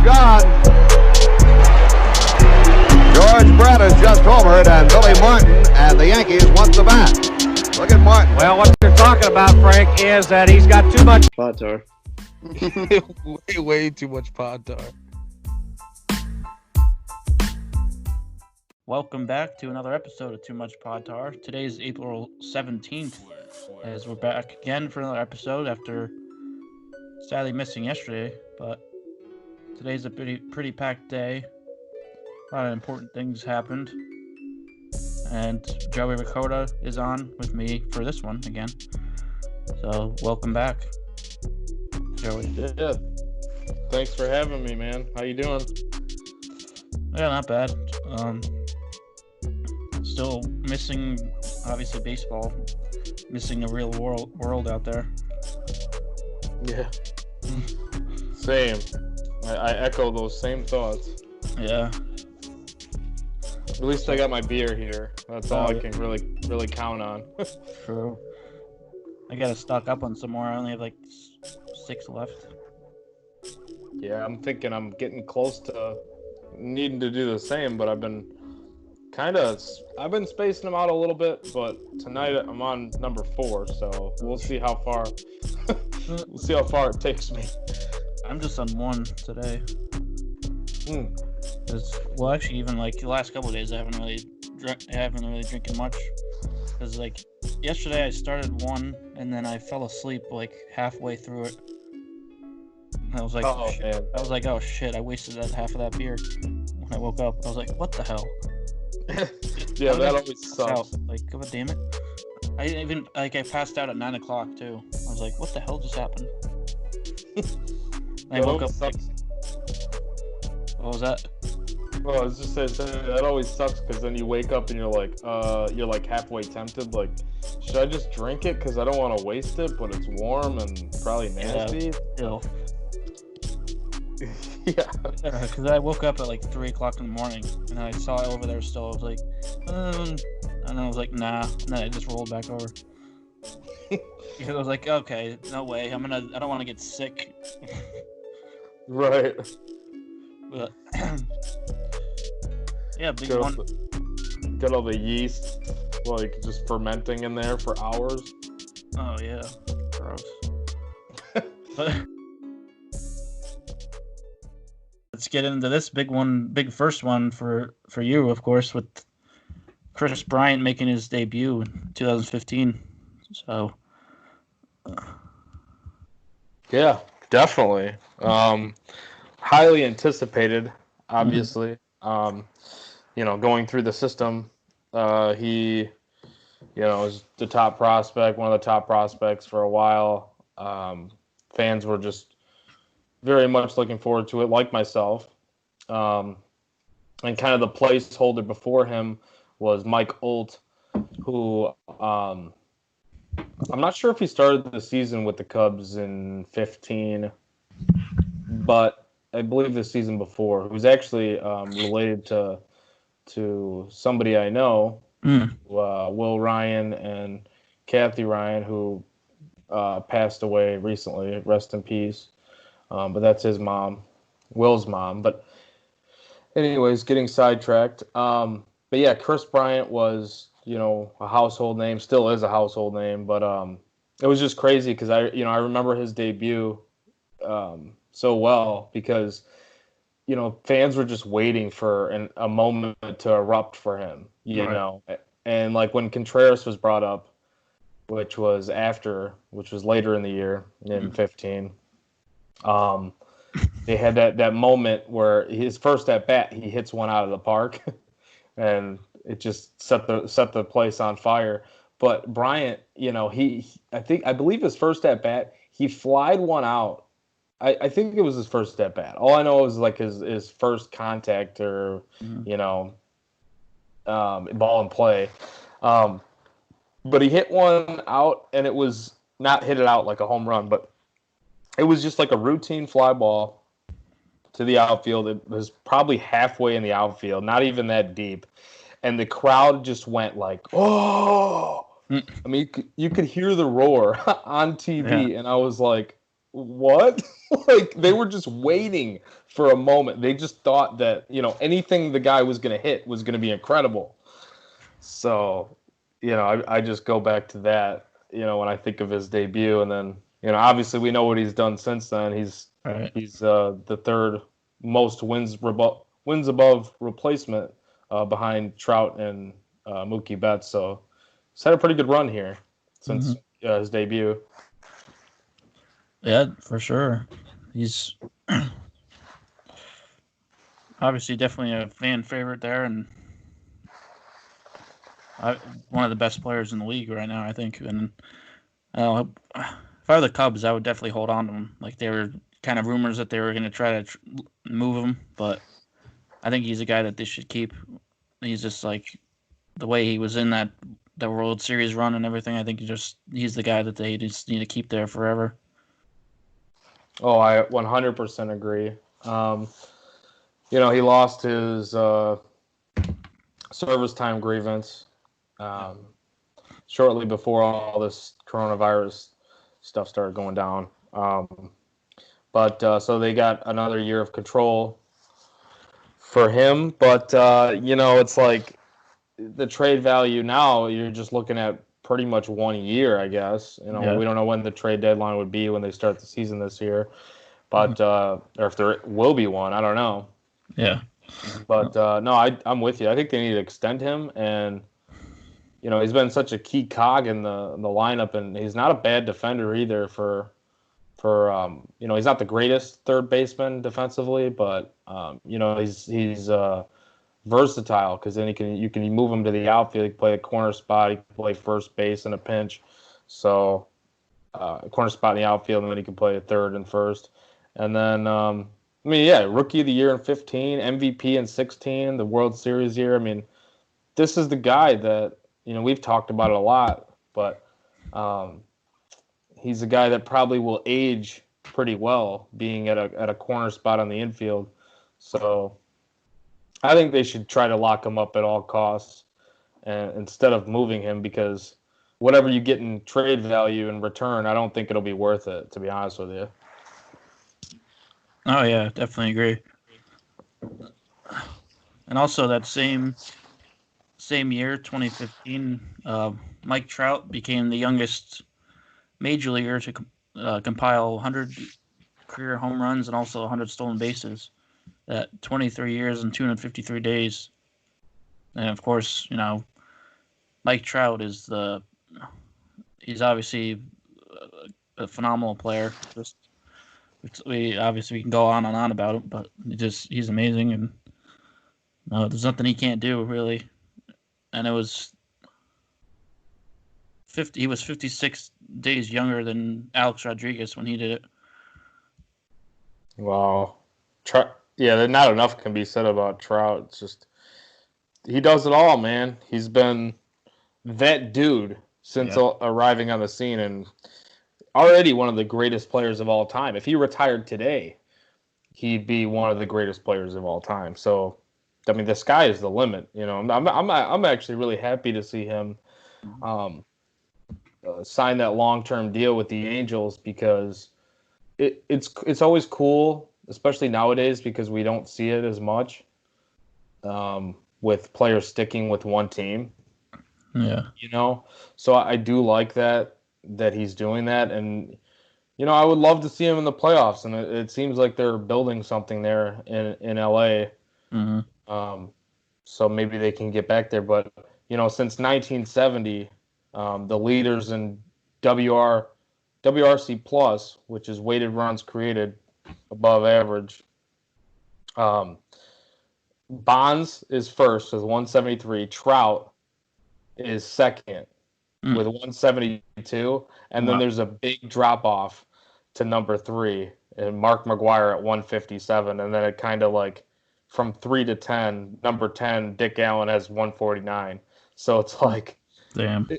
gone. George Brett has just homered, and Billy Martin and the Yankees want the bat. Look at Martin. Well, what you're talking about, Frank, is that he's got too much pod tar. way too much pod tar. Welcome back to another episode of Too Much Pod Tar. Today is April 17th, as we're back again for another episode after sadly missing yesterday, but today's a pretty packed day. A lot of important things happened, and Joey Ricotta is on with me for this one again. So welcome back, Joey. Yeah, thanks for having me, man. How you doing? Yeah, not bad. Still missing, obviously, baseball. Missing the real world out there. Yeah. Same. I echo those same thoughts. Yeah. At least I got my beer here. That's all I can really count on. True. I gotta stock up on some more. I only have like 6 left. Yeah, I'm thinking I'm getting close to needing to do the same, but I've been spacing them out a little bit, but tonight I'm on number 4, so we'll see how far it takes me. I'm just on 1 today. Well, actually, even like the last couple of days, I haven't really drinking much. Because like yesterday, I started 1, and then I fell asleep like halfway through it. And I was like, oh shit! I wasted that half of that beer. When I woke up, I was like, what the hell? Yeah, that always sucks. Like, god damn it! I passed out at 9 o'clock too. I was like, what the hell just happened? I woke up. Like, what was that? Well, I was just saying that always sucks because then you wake up and you're like halfway tempted. Like, should I just drink it because I don't want to waste it, but it's warm and probably nasty. Yeah. Yeah. Because I woke up at like 3 o'clock in the morning and I saw it over there still. I was like, and I was like, nah. And then I just rolled back over. Because I was like, okay, no way. I don't want to get sick. Right. But yeah, big one. Got all the yeast, like, just fermenting in there for hours. Oh, yeah. Gross. But let's get into this big first one for you, of course, with Kris Bryant making his debut in 2015. So, yeah, definitely. Highly anticipated, obviously. Going through the system, he, was the top prospect, one of the top prospects for a while. Fans were just very much looking forward to it, like myself. And kind of the placeholder before him was Mike Olt, who I'm not sure if he started the season with the Cubs in 15, but I believe the season before, who's actually related to somebody I know, Will Ryan and Kathy Ryan, who passed away recently. Rest in peace. But that's his mom, Will's mom. But anyways, getting sidetracked. But yeah, Kris Bryant was, a household name, still is a household name. But it was just crazy because I remember his debut so well because, fans were just waiting for a moment to erupt for him, you know. And like when Contreras was brought up, which was later in the year in 15, they had that moment where his first at bat, he hits one out of the park and it just set the place on fire. But Bryant, I believe his first at bat, he flied one out. I think it was his first at bat. All I know is like his first contact or ball in play. But he hit one out, and it was not hit it out like a home run, but it was just like a routine fly ball to the outfield. It was probably halfway in the outfield, not even that deep, and the crowd just went like, "Oh!" I mean, you could hear the roar on TV, and I was like, what? Like, they were just waiting for a moment. They just thought that, anything the guy was going to hit was going to be incredible. So, I just go back to that, when I think of his debut. And then, obviously we know what he's done since then. He's the third most wins above replacement behind Trout and Mookie Betts. So he's had a pretty good run here since his debut. Yeah, for sure. He's obviously definitely a fan favorite there, and one of the best players in the league right now, I think. And if I were the Cubs, I would definitely hold on to him. Like, they were kind of rumors that they were going to try to move him, but I think he's a guy that they should keep. He's just like the way he was in the World Series run and everything. I think he's the guy that they just need to keep there forever. Oh, I 100% agree. He lost his service time grievance shortly before all this coronavirus stuff started going down. But so they got another year of control for him. But, it's like the trade value now, you're just looking at pretty much 1 year, I guess. We don't know when the trade deadline would be when they start the season this year, but or if there will be one, I don't know. Yeah. But no, I'm with you. I think they need to extend him, and he's been such a key cog in the lineup, and he's not a bad defender either. He's not the greatest third baseman defensively, but he's versatile, because then you can move him to the outfield. He can play a corner spot. He can play first base in a pinch. So a corner spot in the outfield, and then he can play a third and first. And then Rookie of the Year in 15, MVP in 16, the World Series year. I mean, this is the guy that we've talked about it a lot, but he's a guy that probably will age pretty well, being at a corner spot on the infield. So I think they should try to lock him up at all costs, and instead of moving him, because whatever you get in trade value in return, I don't think it'll be worth it, to be honest with you. Oh, yeah, definitely agree. And also that same year, 2015, Mike Trout became the youngest major leaguer to compile 100 career home runs and also 100 stolen bases at 23 years and 253 days. And of course, Mike Trout he's obviously a phenomenal player. We can go on and on about him, but he's amazing, and there's nothing he can't do, really. And it was he was 56 days younger than Alex Rodriguez when he did it. Wow. Yeah, not enough can be said about Trout. It's just, he does it all, man. He's been that dude since arriving on the scene, and already one of the greatest players of all time. If he retired today, he'd be one of the greatest players of all time. So, I mean, the sky is the limit. I'm actually really happy to see him sign that long-term deal with the Angels, because it's always cool, especially nowadays, because we don't see it as much with players sticking with one team. Yeah. So I do like that he's doing that, and I would love to see him in the playoffs, and it seems like they're building something there in LA. Mm-hmm. So maybe they can get back there, but since 1970, the leaders in WRC plus, which is weighted runs created above average, Bonds is first with 173. Trout is second with 172, and then there's a big drop off to number 3, and Mark McGwire at 157, and then it kind of like from 3 to 10, number 10 Dick Allen has 149. So it's like, damn,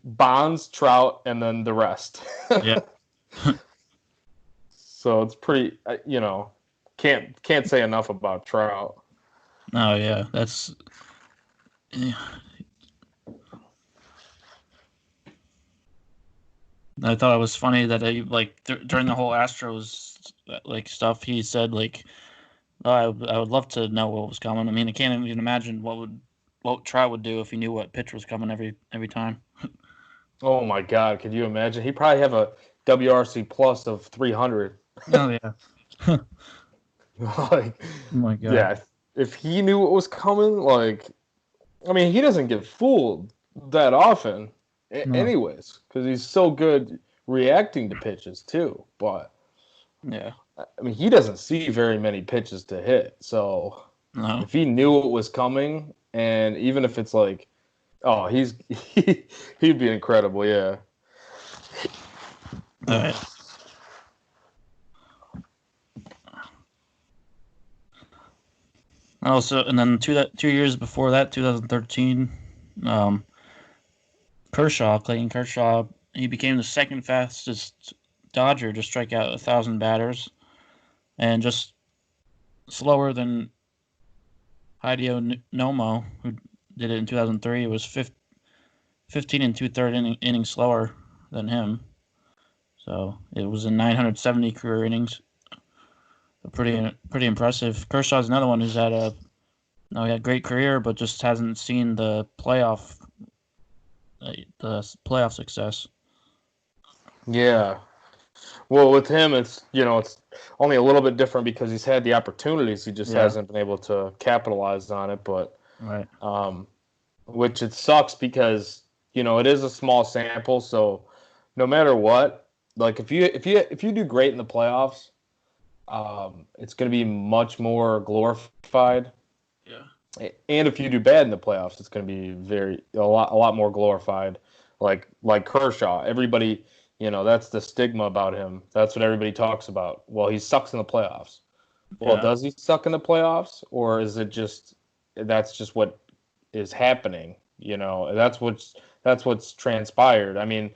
Bonds, Trout, and then the rest. Yeah. So it's pretty, can't say enough about Trout. Oh yeah, that's. Yeah. I thought it was funny that he, during the whole Astros stuff, he said oh, I would love to know what was coming. I mean, I can't even imagine what Trout would do if he knew what pitch was coming every time. Oh my God, could you imagine? He'd probably have a WRC plus of 300. Oh yeah. Like, Oh my God. yeah, if he knew what was coming, I mean, he doesn't get fooled that often, No. anyways, because he's so good reacting to pitches too. But Yeah. I mean, he doesn't see very many pitches to hit. So No. if he knew what was coming, and even if it's oh, he'd be incredible. Yeah. All right. Also, and then 2 years before that, 2013, Clayton Kershaw, he became the second fastest Dodger to strike out 1,000 batters, and just slower than Hideo Nomo, who did it in 2003. It was 15 and 2/3 innings slower than him. So it was in 970 career innings. Pretty impressive. Kershaw's another one who's had he had a great career, but just hasn't seen the playoff success. Yeah. Well, with him, it's only a little bit different because he's had the opportunities. He just hasn't been able to capitalize on it. But Right. which it sucks because it is a small sample. So no matter what, if you do great in the playoffs, it's going to be much more glorified. Yeah. And if you do bad in the playoffs, it's going to be a lot more glorified. Like Kershaw, everybody, that's the stigma about him. That's what everybody talks about. Well, he sucks in the playoffs. Well, does he suck in the playoffs, or is it that's just what is happening? That's what's transpired. I mean,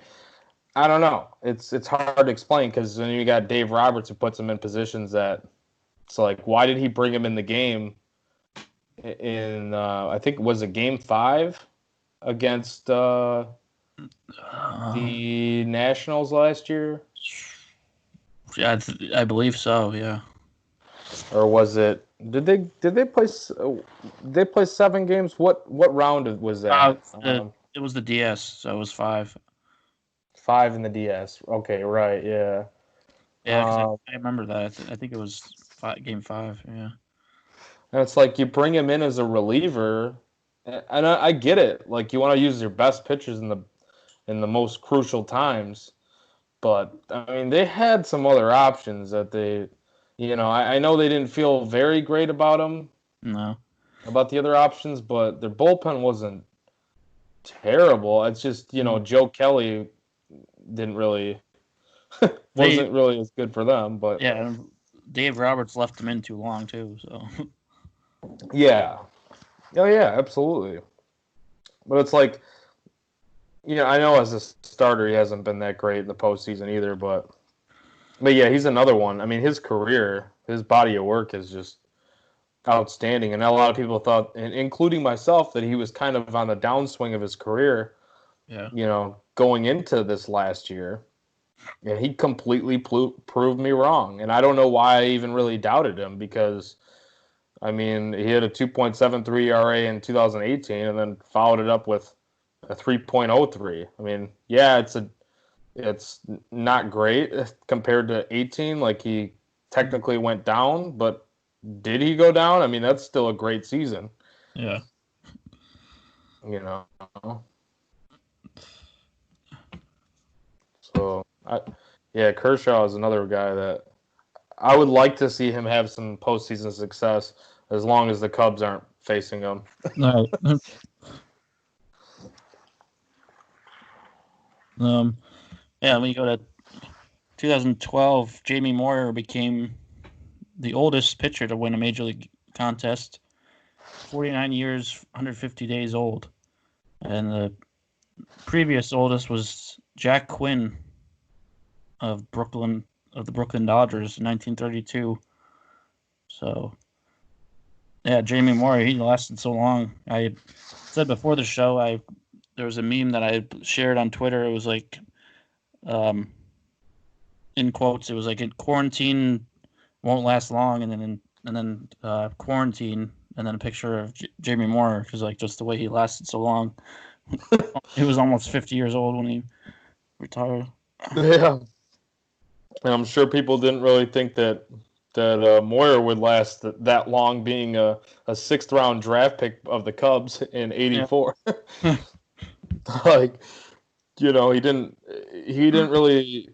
I don't know. It's hard to explain because then you got Dave Roberts who puts him in positions that it's why did he bring him in the game in I think was it Game 5 against the Nationals last year? Yeah, I believe so. Yeah. Or was it? Did they play? They play 7 games. What round was that? It was the DS, so it was 5. 5 in the DS. Okay, right. Yeah. Yeah, 'cause I remember that. I think it was Game 5. Yeah. And it's you bring him in as a reliever, and I get it. You want to use your best pitchers in the most crucial times, but I mean they had some other options that they, I know they didn't feel very great about them. No. About the other options, but their bullpen wasn't terrible. It's just Joe Kelly didn't really wasn't really as good for them. But yeah, Dave Roberts left him in too long too. So yeah, oh yeah, absolutely. But it's I know as a starter he hasn't been that great in the postseason either. But yeah, he's another one. I mean, his career, his body of work is just outstanding, and a lot of people thought, including myself, that he was kind of on the downswing of his career. Yeah. Going into this last year. Yeah, he completely proved me wrong, and I don't know why I even really doubted him because, I mean, he had a 2.73 ERA in 2018, and then followed it up with a 3.03. I mean, yeah, it's not great compared to 18. He technically went down, but did he go down? I mean, that's still a great season. Yeah. So, Kershaw is another guy that I would like to see him have some postseason success as long as the Cubs aren't facing him. Right. When you go to 2012, Jamie Moyer became the oldest pitcher to win a major league contest, 49 years, 150 days old. And the previous oldest was Jack Quinn of the Brooklyn Dodgers in 1932. So, yeah, Jamie Moyer, he lasted so long. I said before the show, there was a meme that I shared on Twitter. It was in quotes, it was like quarantine won't last long, and then quarantine, and then a picture of Jamie Moyer, because like just the way he lasted so long. He was almost 50 years old when he retired. Yeah, and I'm sure people didn't really think that Moyer would last that long, being a 6th-round draft pick of the Cubs in '84. Yeah. Like, he didn't really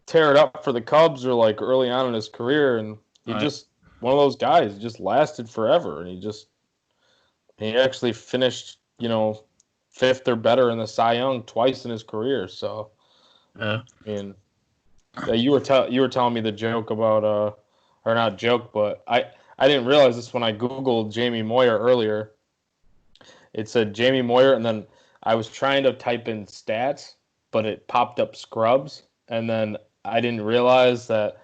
tear it up for the Cubs or like early on in his career, and he just one of those guys. He just lasted forever, and he actually finished 5th or better in the Cy Young twice in his career. So, yeah. I mean, you were telling me the joke about or not joke, but I didn't realize this when I Googled Jamie Moyer earlier. It said Jamie Moyer, and then I was trying to type in stats, but it popped up Scrubs, and then I didn't realize that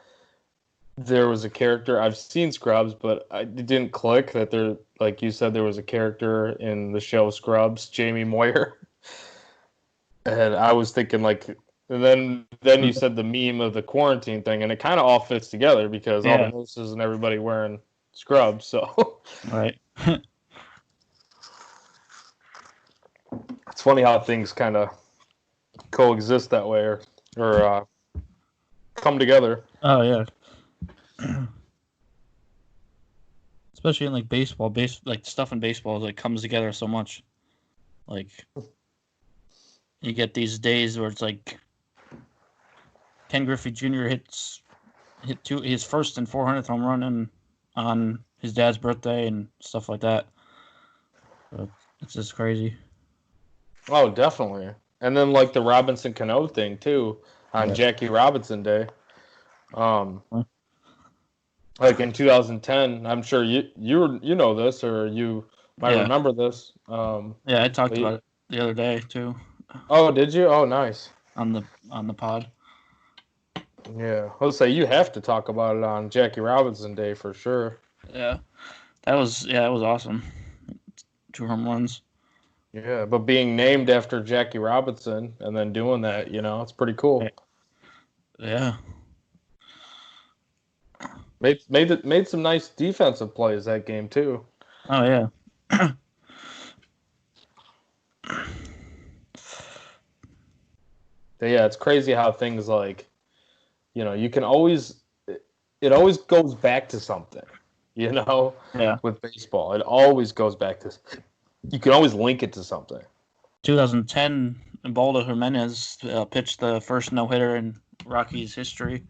there was a character. I've seen Scrubs, but it didn't click that there, like you said, there was a character in the show Scrubs, Jamie Moyer. And I was thinking and then you said the meme of the quarantine thing, and it kind of all fits together because all the nurses and everybody wearing scrubs. So Right. It's funny how things kind of coexist that way or come together. Oh yeah. Especially in like baseball, like stuff in baseball like comes together so much. Like you get these days where it's like Ken Griffey Jr. hit his first and 400th home run on his dad's birthday and stuff like that. So it's just crazy. Oh, definitely. And then like the Robinson Cano thing too on Jackie Robinson Day. Like in 2010, I'm sure you know this, or you might remember this. Yeah, I talked about it the other day too. Oh, did you? Oh, nice. On the pod. Yeah, let's say you have to talk about it on Jackie Robinson Day for sure. Yeah, that was awesome. 2 home runs. Yeah, but being named after Jackie Robinson and then doing that, it's pretty cool. Yeah. Made some nice defensive plays that game too. Oh yeah. Yeah, it's crazy how things like, you can always, it always goes back to something, Yeah. with baseball. It always goes back to, you can always link it to something. 2010, Ubaldo Jimenez pitched the first no-hitter in Rockies history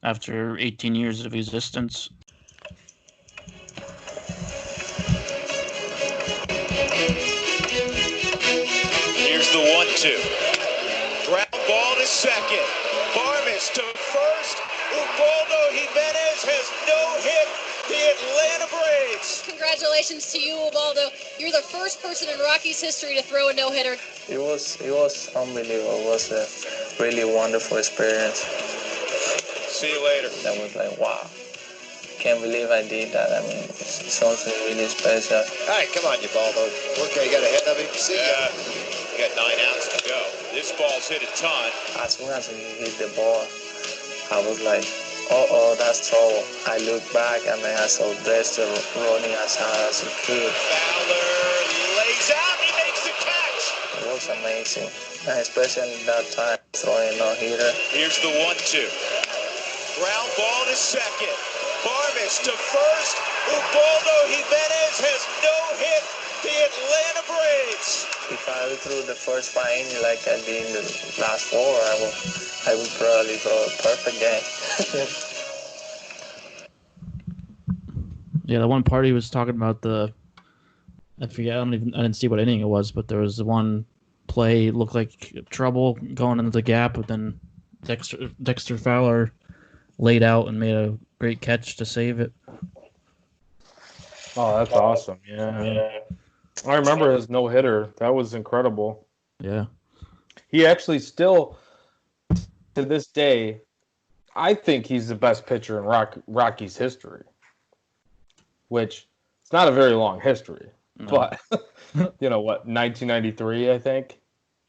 after 18 years of existence. Here's the 1-2. Ground ball to second. Barmes to first. Ubaldo Jimenez has no hit the Atlanta Braves. Congratulations to you, Ubaldo. You're the first person in Rockies history to throw a no-hitter. It was unbelievable. It was a really wonderful experience. See you later. That was like, wow. Can't believe I did that. I mean, it's something really special. All right, come on, Ubaldo. Okay, you got ahead of him. See ya. You got 9 outs to go. This ball's hit a ton. As soon as he hit the ball, I was like, that's trouble. I looked back and then I saw Dexter running as hard as he could. Fowler lays out. He makes the catch. It was amazing. And especially that time, throwing no-hitter. Here's the 1-2. Ground ball to second. Barmes to first. Ubaldo Jimenez has no hit the Atlanta Braves. If I threw the first 5 innings like I did in the last 4, I would probably throw a perfect game. Yeah, the one part he was talking about I forget. I didn't see what inning it was, but there was the one play looked like trouble going into the gap, but then Dexter Fowler laid out and made a great catch to save it. Oh, that's awesome. Yeah. I remember his no-hitter. That was incredible. Yeah. He actually still, to this day, I think he's the best pitcher in Rockies history, which it's not a very long history. No. But, 1993, I think,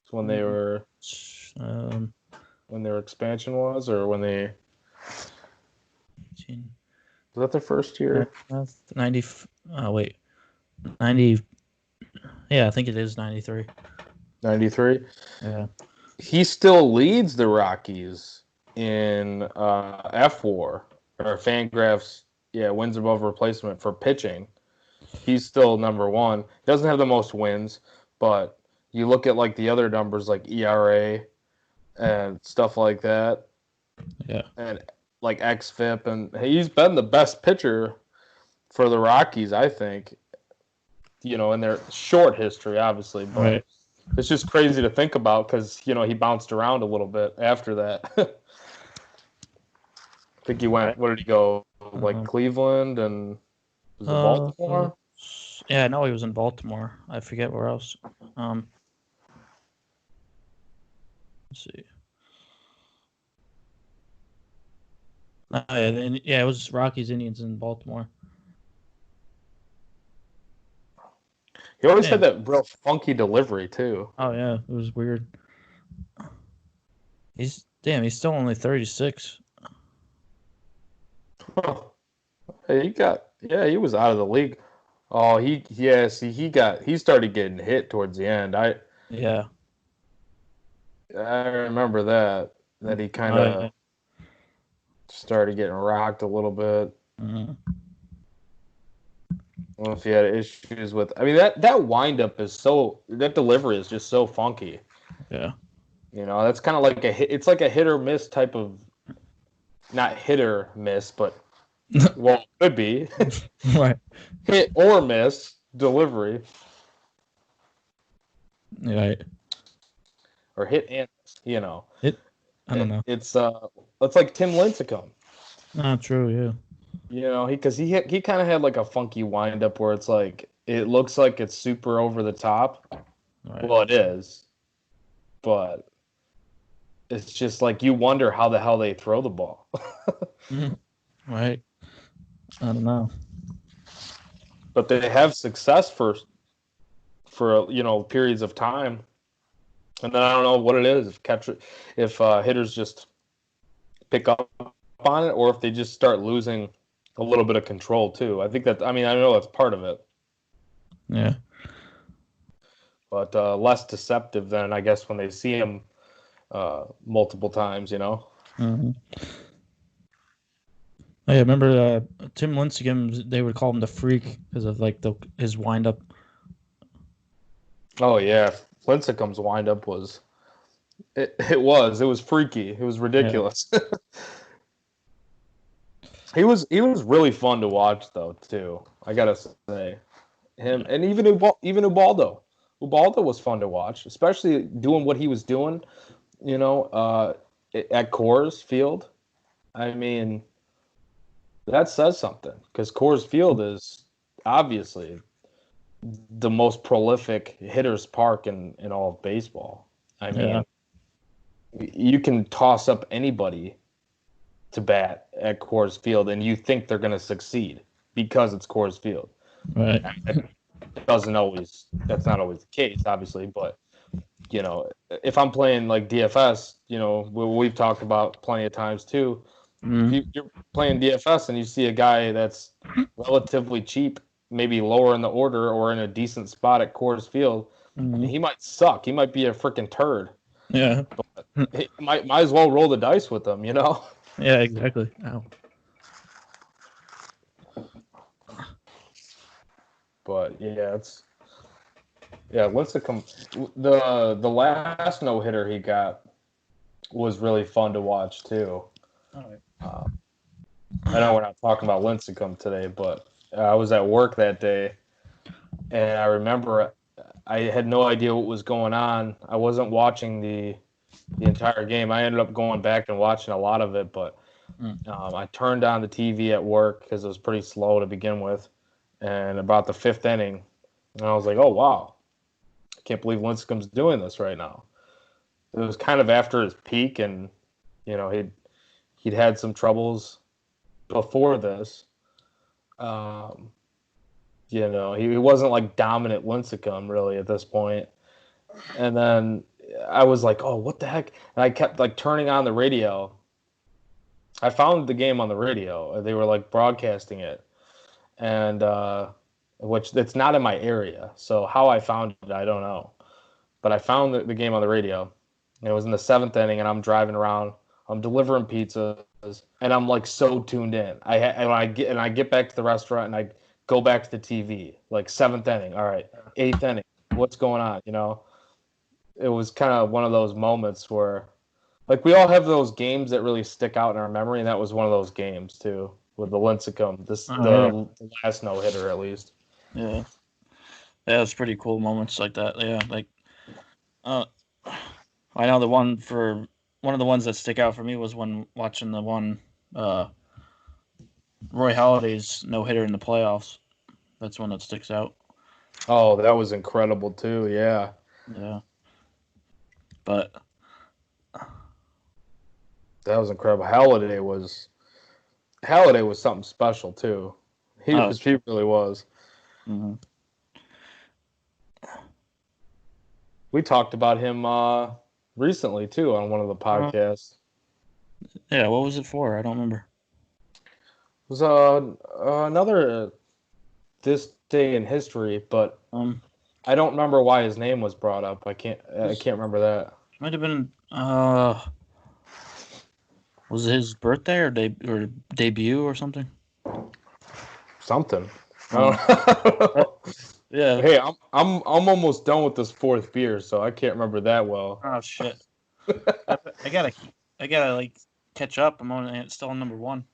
is when they were... when their expansion was, or when they 18. was that their first year? 90. Oh wait, 90. Yeah, I think it is 93. 93. Yeah. He still leads the Rockies in F4 or Fangraphs. Yeah, wins above replacement for pitching. He's still number one. Doesn't have the most wins, but you look at like the other numbers like ERA and stuff like that, Yeah. and like xFIP, and he's been the best pitcher for the Rockies, I think. In their short history, obviously, but Right. it's just crazy to think about because he bounced around a little bit after that. I think he went. Where did he go? Like Cleveland and was it Baltimore? Yeah, I know he was in Baltimore. I forget where else. Let's see. It was Rockies, Indians, in Baltimore. He always had that real funky delivery too. Oh yeah, it was weird. He's still only 36. He was out of the league. Oh, he started getting hit towards the end. I remember that he kind of started getting rocked a little bit. Mm-hmm. I don't know if he had issues with. I mean, that windup that delivery is just so funky. Yeah. That's kind of like it's like a hit or miss type of, not hit or miss, but well, it could be right. Hit or miss delivery. Right. Or hit and miss, I don't know. It's like Tim Lincecum. Not true. Yeah. Because he kind of had like a funky windup where it's like it looks like it's super over the top. Right. Well, it is, but it's just like you wonder how the hell they throw the ball. Right. I don't know. But they have success for periods of time, and then I don't know what it is if hitters just pick up on it, or if they just start losing a little bit of control too. I know that's part of it. Yeah. But less deceptive than I guess when they see him multiple times. Mm-hmm. I remember Tim Lincecum. They would call him the Freak because of like his windup. Oh yeah, Lincecum's windup was. It was freaky. It was ridiculous. Yeah. He was really fun to watch though too. I gotta say, him and even Ubaldo. Ubaldo was fun to watch, especially doing what he was doing. At Coors Field. I mean, that says something because Coors Field is obviously the most prolific hitters park in all of baseball. I mean, you can toss up anybody to bat at Coors Field and you think they're going to succeed because it's Coors Field. Right. That's not always the case, obviously, but if I'm playing like DFS, we've talked about plenty of times too. Mm-hmm. You're playing DFS and you see a guy that's relatively cheap, maybe lower in the order or in a decent spot at Coors Field. Mm-hmm. He might suck. He might be a freaking turd. Yeah. But he might as well roll the dice with him, Yeah, exactly. Ow. But Lincecum, the last no hitter he got was really fun to watch too. All right. I know we're not talking about Lincecum today, but I was at work that day, and I remember I had no idea what was going on. I wasn't watching the entire game. I ended up going back and watching a lot of it, but I turned on the TV at work because it was pretty slow to begin with, and about the fifth inning, and I was like, oh, wow. I can't believe Lincecum's doing this right now. It was kind of after his peak, and, he'd had some troubles before this. He wasn't like dominant Lincecum really at this point. And then I was like, oh, what the heck? And I kept like turning on the radio. I found the game on the radio. They were like broadcasting it, and which it's not in my area. So how I found it, I don't know. But I found the game on the radio. And it was in the 7th inning, and I'm driving around. I'm delivering pizzas, and I'm like so tuned in. I get back to the restaurant, and I go back to the TV. Like 7th inning, all right, 8th inning, what's going on? You know, it was kind of one of those moments where, like, we all have those games that really stick out in our memory, and that was one of those games too with the Lincecum, the last no hitter at least. Yeah, it was pretty cool moments like that. Yeah, like, I know one of the ones that stick out for me was when watching the one Roy Halladay's no hitter in the playoffs. That's one that sticks out. Oh, that was incredible too. Yeah. Yeah. But that was incredible. Halladay was something special too. He really was. Mm-hmm. We talked about him recently too on one of the podcasts. Yeah, what was it for? I don't remember. It was another this day in history, but I don't remember why his name was brought up. I can't remember that. Might have been was it his birthday or debut or something? Something. I don't know. Yeah. Hey, I'm almost done with this 4th beer, so I can't remember that well. Oh shit. I gotta like catch up. I'm still on number 1.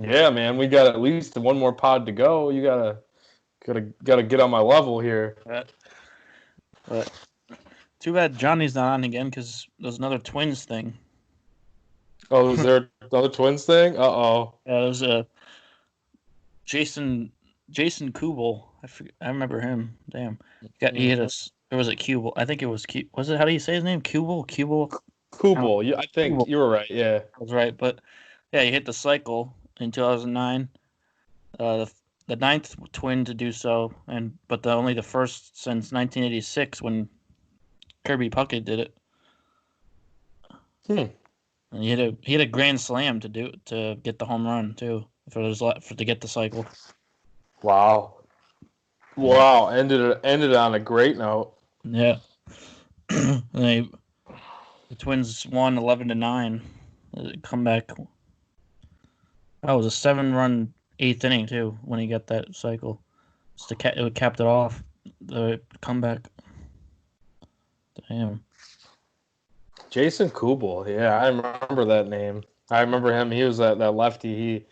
Yeah, man, we got at least one more pod to go. You gotta get on my level here. But too bad Johnny's not on again because there's another Twins thing. Oh, is there another Twins thing? Uh-oh. Yeah, there's a Jason Kubel. I remember him. Damn. He hit us. Or was it Kubel? I think it was was it, how do you say his name? Kubel? Kubel. Yeah, I think you were right. Yeah. I was right, but yeah, he hit the cycle in 2009. The 9th Twin to do so, but only the first since 1986 when Kirby Puckett did it. And he hit a grand slam to get the home run too to get the cycle. Wow. Ended on a great note. Yeah. The Twins won 11-9. Comeback. That was a 7-run 8th inning too when he got that cycle. It capped it off. The comeback. Damn. Jason Kubel. Yeah, I remember that name. I remember him. He was that lefty. He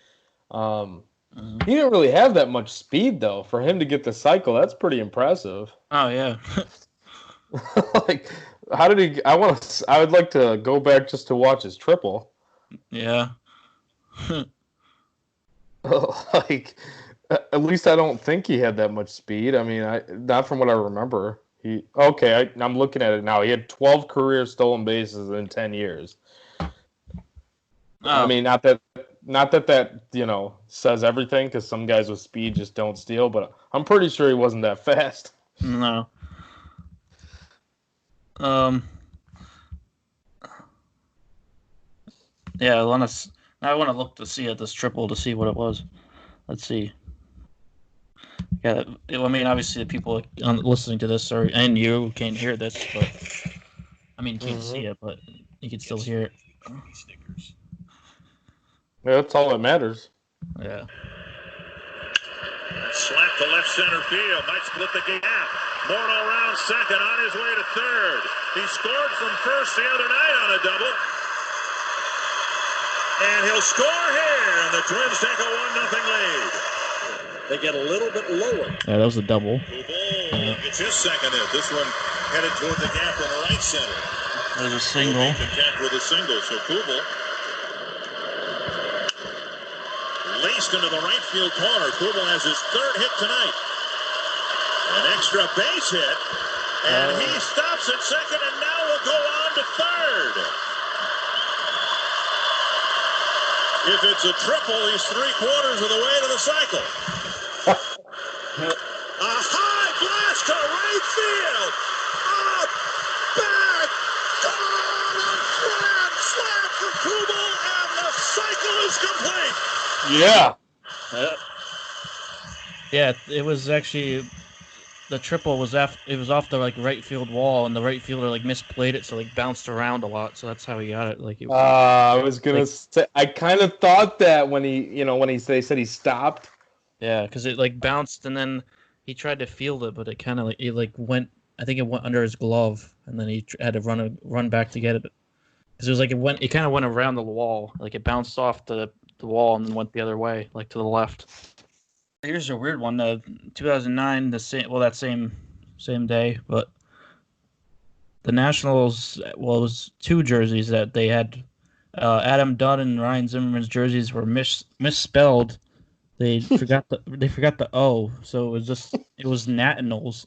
didn't really have that much speed though. For him to get the cycle, that's pretty impressive. Oh yeah. Like, how did he? I would like to go back just to watch his triple. Yeah. Like, at least I don't think he had that much speed. I mean, not from what I remember. I'm looking at it now. He had 12 career stolen bases in 10 years. Oh. I mean, not that says everything, because some guys with speed just don't steal, but I'm pretty sure he wasn't that fast. No. Yeah, I want to look to see at this triple to see what it was. Let's see. Yeah, I mean, obviously the people listening to this and you can't hear this, but I mean, can't see it, but you can still hear it. Yeah, that's all that matters. Yeah. Slap to left center field. Might split the gap. Morneau around second, on his way to third. He scored from first the other night on a double. And he'll score here, and the Twins take a 1-0 lead. They get a little bit lower. Yeah, that was a double. Kubel gets his second hit. This one headed toward the gap in right center. There's a single. Contact with a single, so Kubel laced into the right field corner. Kubel has his 3rd hit tonight. An extra base hit, and he stops at second, and now will go on to third. If it's a triple, he's 3/4 of the way to the cycle. A high blast to right field. Up, back, Yeah. Yeah, it was actually the triple was off the like right field wall, and the right fielder like misplayed it, so like bounced around a lot. So that's how he got it. Like I was gonna like, say, I kind of thought that when they said he stopped. yeah, because it like bounced, and then he tried to field it, but it kind of like went. I think it went under his glove, and then he had to run back to get it. Because it was like it kind of went around the wall, like it bounced off the wall and then went the other way, like to the left. Here's a weird one. 2009, that same day, but the Nationals. Well, it was two jerseys that they had. Adam Dunn and Ryan Zimmerman's jerseys were misspelled. They forgot the O, so it was Nationals.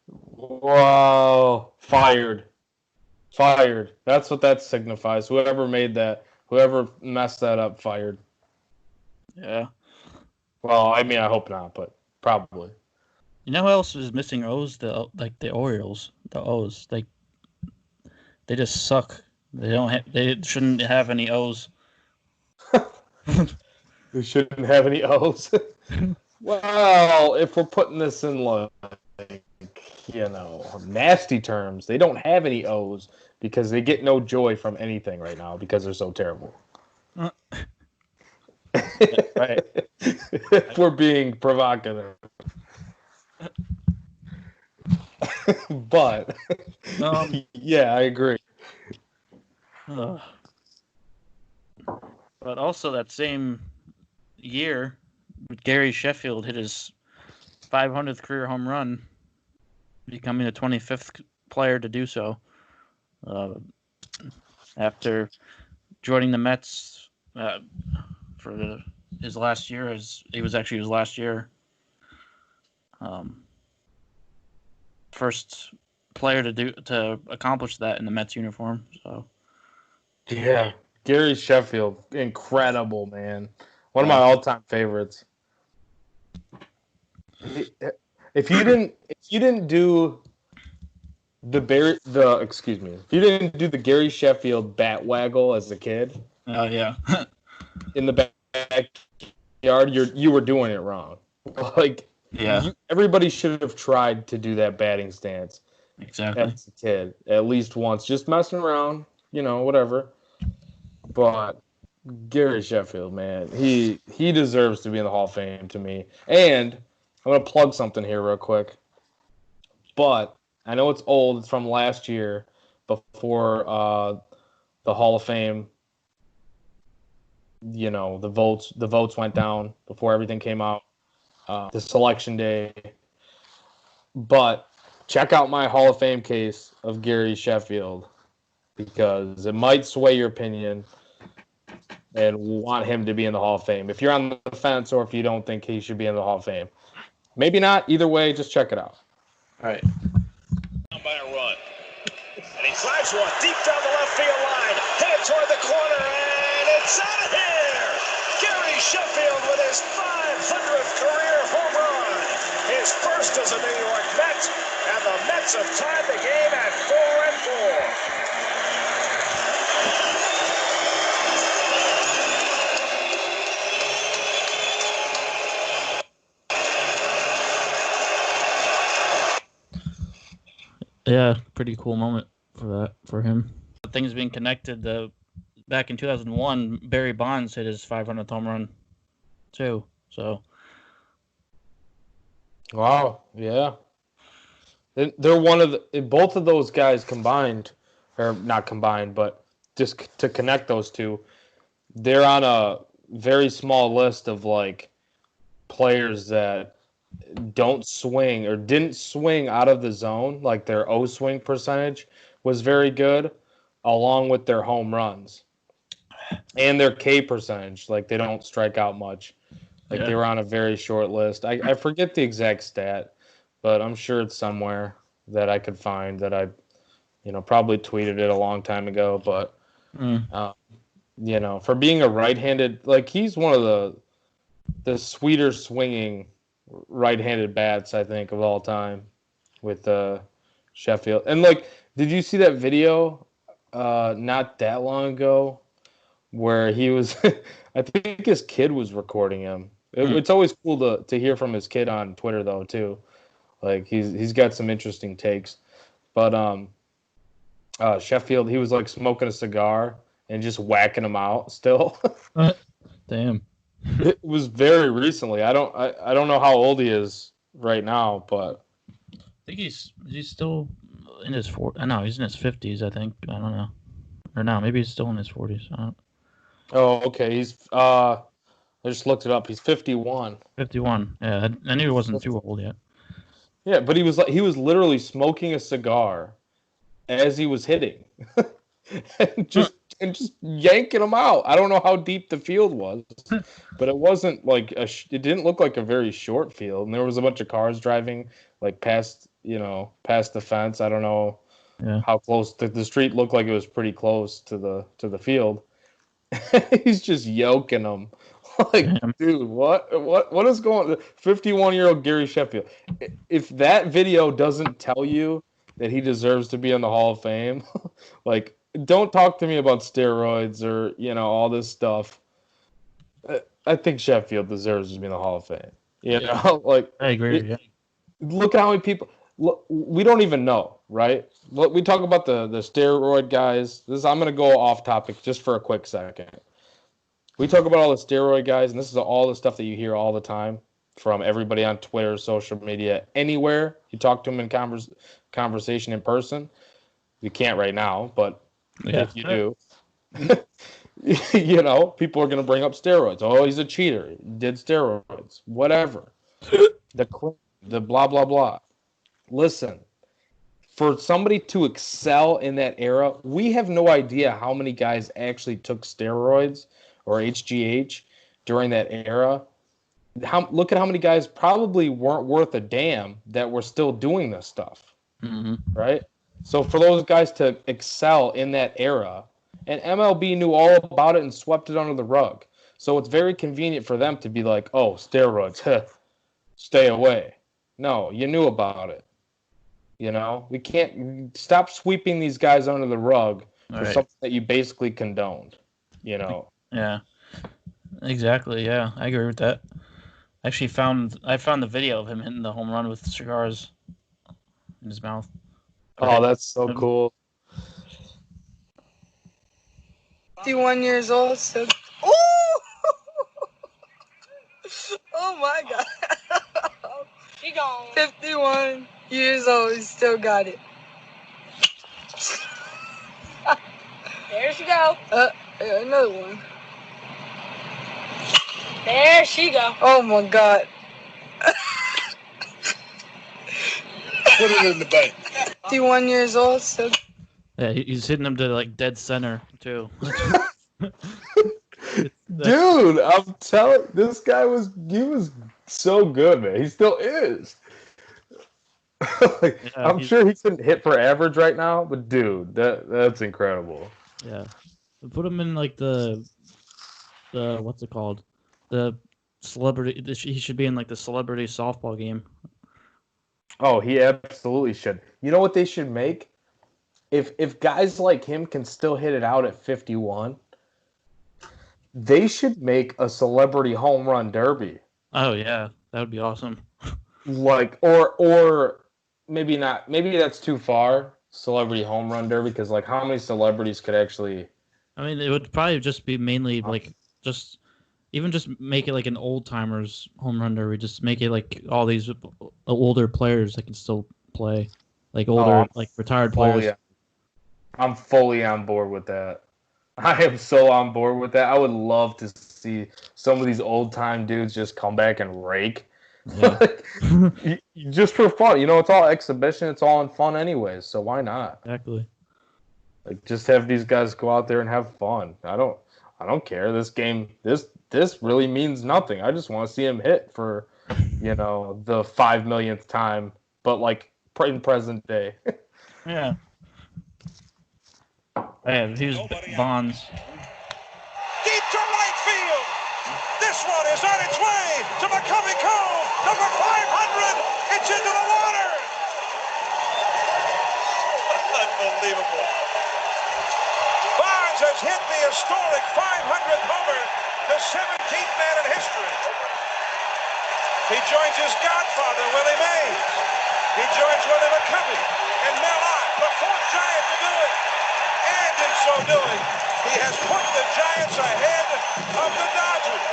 Whoa! Fired. That's what that signifies. Whoever messed that up, fired. Yeah. Well, I mean, I hope not, but probably. You know who else is missing O's? The Orioles. The O's. They just suck. They shouldn't have any O's. They shouldn't have any O's. Well, if we're putting this in like, nasty terms, they don't have any O's because they get no joy from anything right now because they're so terrible. Right. If we're being provocative. But yeah, I agree. But also that same year, Gary Sheffield hit his 500th career home run, becoming the 25th player to do so. After joining the Mets for his last year, it was actually his last year. First player to accomplish that in the Mets uniform. So yeah, Gary Sheffield, incredible man, one of my all-time favorites. If you didn't do the Gary Sheffield bat waggle as a kid, oh yeah, in the backyard, you were doing it wrong. Like, yeah, everybody should have tried to do that batting stance. Exactly. As a kid, at least once, just messing around, whatever. But Gary Sheffield, man, he deserves to be in the Hall of Fame to me. And I'm gonna plug something here real quick. But I know it's old; it's from last year, before the Hall of Fame. The votes went down before everything came out. The selection day. But check out my Hall of Fame case of Gary Sheffield, because it might sway your opinion and want him to be in the Hall of Fame. If you're on the fence or if you don't think he should be in the Hall of Fame. Maybe not. Either way, just check it out. All right. Down by a run. And he drives one deep down the left field line. Hit it toward the corner, and it's out of here! Gary Sheffield with his 500th career home run. His first as a New York Met, and the Mets have tied the game at 4-4. Yeah, pretty cool moment for him. Things being connected. Back in 2001, Barry Bonds hit his 500th home run too. So. Wow. Yeah. They're both of those guys combined, or not combined, but just to connect those two, they're on a very small list of like players that don't swing or didn't swing out of the zone. Like their O swing percentage was very good, along with their home runs and their K percentage. Like they don't strike out much. Like they were on a very short list. I forget the exact stat, but I'm sure it's somewhere that I could find that I, probably tweeted it a long time ago. But, for being a right-handed, like he's one of the sweeter swinging right-handed bats, I think, of all time with Sheffield. And like, did you see that video not that long ago where he was. I think his kid was recording him. It's always cool to hear from his kid on Twitter though too. Like he's got some interesting takes. But Sheffield, he was like smoking a cigar and just whacking him out still. Damn. It was very recently. I don't know how old he is right now, but I think he's still in his No, he's in his 50s. I think. I don't know. Or no, maybe he's still in his 40s. Oh, okay. He's I just looked it up. He's 51. 51. Yeah, I knew he wasn't too old yet. Yeah, but he was literally smoking a cigar as he was hitting, and just yanking him out. I don't know how deep the field was, but it wasn't like it didn't look like a very short field, and there was a bunch of cars driving like past the fence. I don't know how close the street looked like it was pretty close to the field. He's just yoking them. Like, dude, what is going on? 51-year-old Gary Sheffield. If that video doesn't tell you that he deserves to be in the Hall of Fame, like, don't talk to me about steroids or, all this stuff. I think Sheffield deserves to be in the Hall of Fame. You know, like, I agree. Look at how many people. Look, we don't even know, right? Look, we talk about the steroid guys. I'm going to go off topic just for a quick second. We talk about all the steroid guys, and this is all the stuff that you hear all the time from everybody on Twitter, social media, anywhere. You talk to them in conversation in person. You can't right now, but if you do, people are going to bring up steroids. Oh, he's a cheater. He did steroids. Whatever. The blah, blah, blah. Listen, for somebody to excel in that era, we have no idea how many guys actually took steroids or HGH during that era. Look at how many guys probably weren't worth a damn that were still doing this stuff, right? So for those guys to excel in that era, and MLB knew all about it and swept it under the rug. So it's very convenient for them to be like, oh, steroids, stay away. No, you knew about it. We can't stop sweeping these guys under the rug for something that you basically condoned, Yeah, exactly. Yeah, I agree with that. Actually, I found the video of him hitting the home run with cigars in his mouth. Oh, that's so cool. 51 years old, so. Ooh! Oh my God. She gone. 51 years old, he still got it. There she go. Another one. There she go. Oh my God. Put it in the bank. 51 years old, so. Yeah, he's hitting him to like dead center too. Dude, I'm telling this guy was so good, man. He still is. I'm sure he couldn't hit for average right now, but dude, that's incredible. Yeah, put him in like the what's it called? The celebrity. He should be in like the celebrity softball game. Oh, he absolutely should. You know what they should make? If guys like him can still hit it out at 51, they should make a celebrity home run derby. Oh yeah, that would be awesome. Like or maybe not. Maybe that's too far. Celebrity home run derby, because like how many celebrities could actually? I mean, it would probably just be mainly like just make it like an old timers home run derby. Just make it like all these older players that can still play, like older like retired players. I'm fully on board with that. I am so on board with that. I would love to see some of these old time dudes just come back and rake. Yeah. Just for fun. It's all exhibition. It's all in fun anyways. So why not? Exactly. Like just have these guys go out there and have fun. I don't care. This game, this really means nothing. I just want to see him hit for, the 5 millionth time, but like in present day. Yeah. Yeah, he was Bonds. Deep to right field. This one is on its way to McCovey Cove. Number 500. It's into the water. Unbelievable. Bonds has hit the historic He joins his godfather, Willie Mays. He joins Willie McCovey and Mel Ott, the fourth Giant to do it. And in so doing, he has put the Giants ahead of the Dodgers.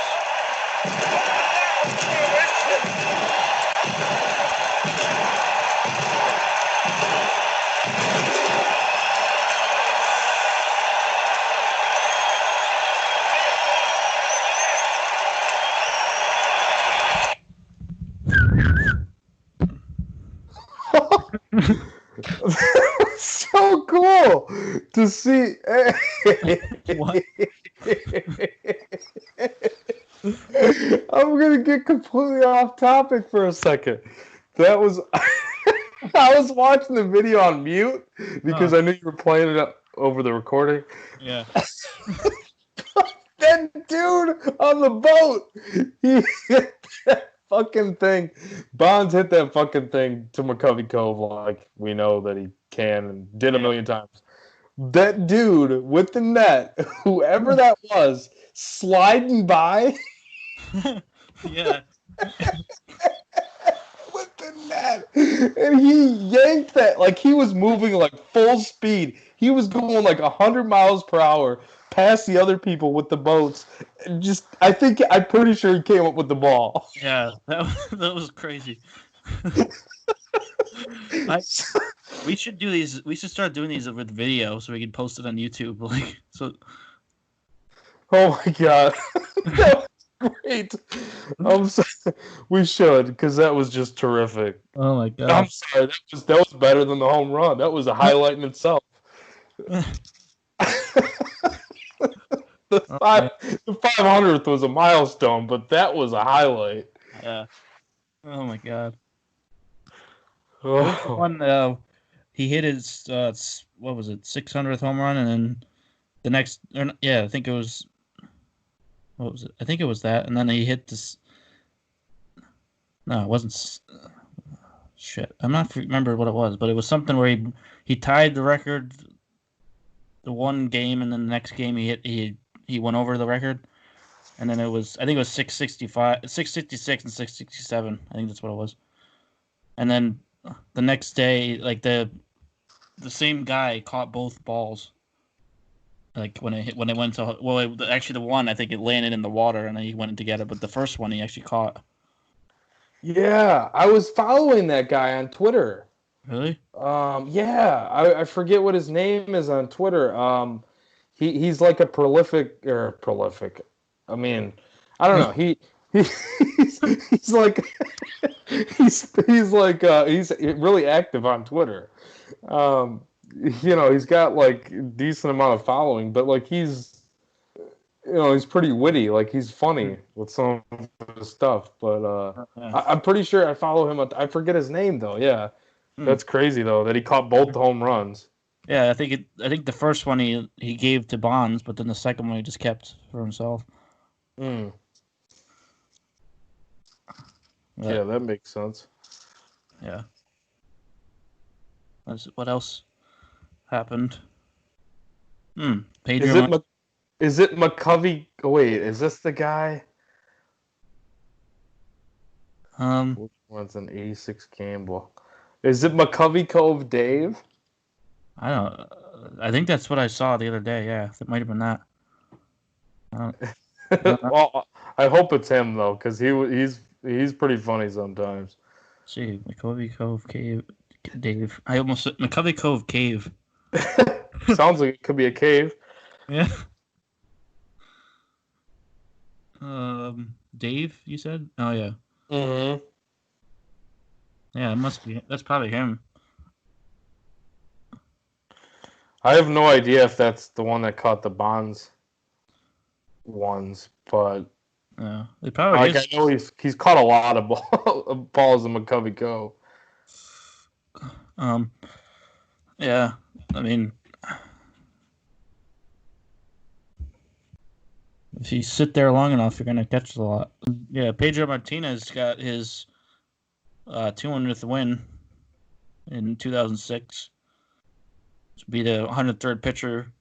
So cool to see. What? I'm gonna get completely off topic for a second. That was I was watching the video on mute because I knew you were playing it over the recording. Yeah. That dude on the boat, he hit that fucking thing. Bonds hit that fucking thing to McCovey Cove like we know that he can and did a million times. That dude with the net, whoever that was, sliding by. Yeah. With the net. And he yanked that like he was moving like full speed. He was going like 100 miles per hour past the other people with the boats. And I'm pretty sure he came up with the ball. Yeah, that was crazy. We should do these. We should start doing these with video so we can post it on YouTube. Like so. Oh my god, that was great! We should because that was just terrific. Oh my god! I'm sorry, that was better than the home run. That was a highlight in itself. The 500th was a milestone, but that was a highlight. Yeah. Oh my god. Oh. One, he hit his 600th home run, and then the next, I think it was. What was it? I think it was that, and then he hit this. No, it wasn't. Shit, I'm not remember what it was, but it was something where he tied the record. The one game, and then the next game he went over the record, and then I think it was 665, 666, and 667. I think that's what it was. And then the next day, like the same guy caught both balls. Like when it went to actually the one I think it landed in the water and then he went to get it, but the first one he actually caught. Yeah, I was following that guy on Twitter. Really? Yeah, I forget what his name is on Twitter. He's like a prolific. I mean, I don't know. He's like he's really active on Twitter. He's got like a decent amount of following, but like he's pretty witty. Like he's funny with some of his stuff. But I'm pretty sure I follow him. I forget his name though. Yeah, that's crazy though that he caught both home runs. Yeah, I think the first one he gave to Bonds, but then the second one he just kept for himself. Yeah, that makes sense. Yeah. What else happened? Pedro. Is it McCovey? Oh, wait, is this the guy? Which one's an 86 Campbell? Is it McCovey Cove Dave? I don't know. I think that's what I saw the other day. Yeah, it might have been that. Well, I hope it's him though, because he's pretty funny sometimes. Let's see, McCovey Cove Cave Dave. I almost said McCovey Cove Cave. Sounds like it could be a cave. Yeah. Dave, you said? Oh yeah. Mm-hmm. Yeah, it must be. That's probably him. I have no idea if that's the one that caught the Bonds ones, but yeah, it probably is. I know he's caught a lot of balls in McCovey Cove. Yeah, I mean, if you sit there long enough, you're gonna catch a lot. Yeah, Pedro Martinez got his 200th win in 2006. To be the 103rd pitcher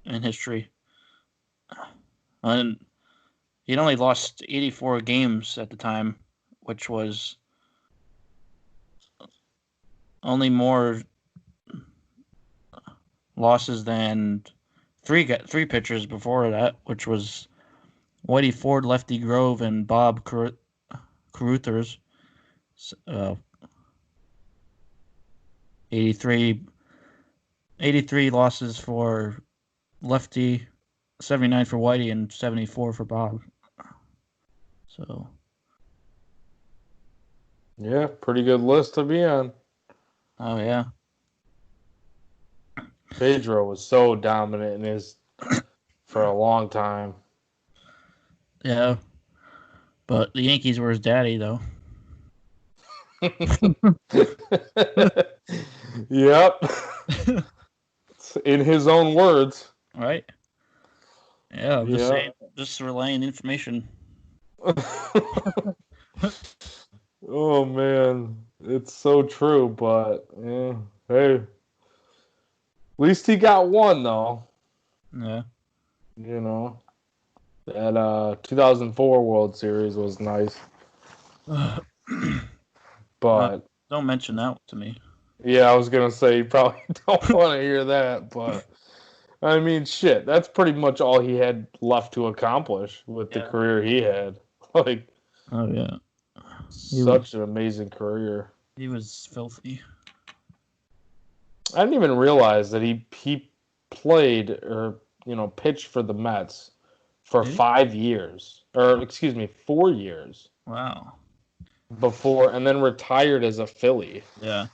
in history. And he'd only lost 84 games at the time which was only more losses than three pitchers before that, which was Whitey Ford, Lefty Grove, and Bob Caruthers. 83 losses for Lefty, 79 for Whitey, and 74 for Bob. So, Yeah, pretty good list to be on. oh yeah. Pedro was so dominant in his for a long time. Yeah. But the Yankees were his daddy, though. Yep. In his own words. Right? Yeah, I'm just saying, just relaying information. Oh, man. It's so true, but, yeah, hey. At least he got one, though. Yeah. You know. That 2004 World Series was nice. But don't mention that to me. Yeah, I was going to say you probably don't want to hear that, but I mean, shit, that's pretty much all he had left to accomplish with the career he had. Like, oh yeah, such an amazing career. He was filthy. I didn't even realize that he played or pitched for the Mets for 5 years, or excuse me, 4 years. Wow. Before and then retired as a Philly. Yeah.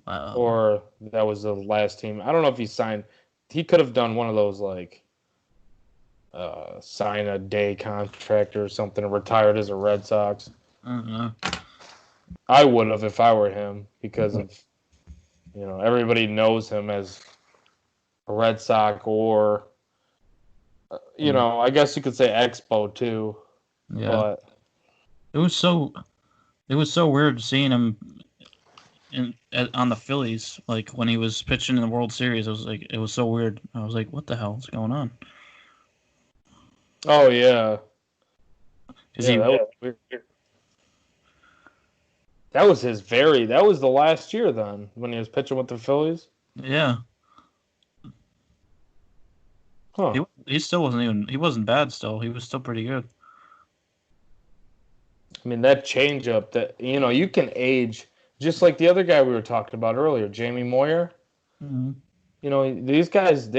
Wow. Or that was the last team. I don't know if he signed. He could have done one of those like sign a day contract or something and retired as a Red Sox. I would have if I were him because of everybody knows him as a Red Sox or I guess you could say Expo too. Yeah. But it was so weird seeing him on the Phillies, like when he was pitching in the World Series. It was so weird. I was like, what the hell is going on? Oh yeah. That was weird. That was the last year then when he was pitching with the Phillies. Yeah. Huh. He still he wasn't bad still. He was still pretty good. I mean, that changeup that, you can age just like the other guy we were talking about earlier, Jamie Moyer. Mm-hmm. These guys,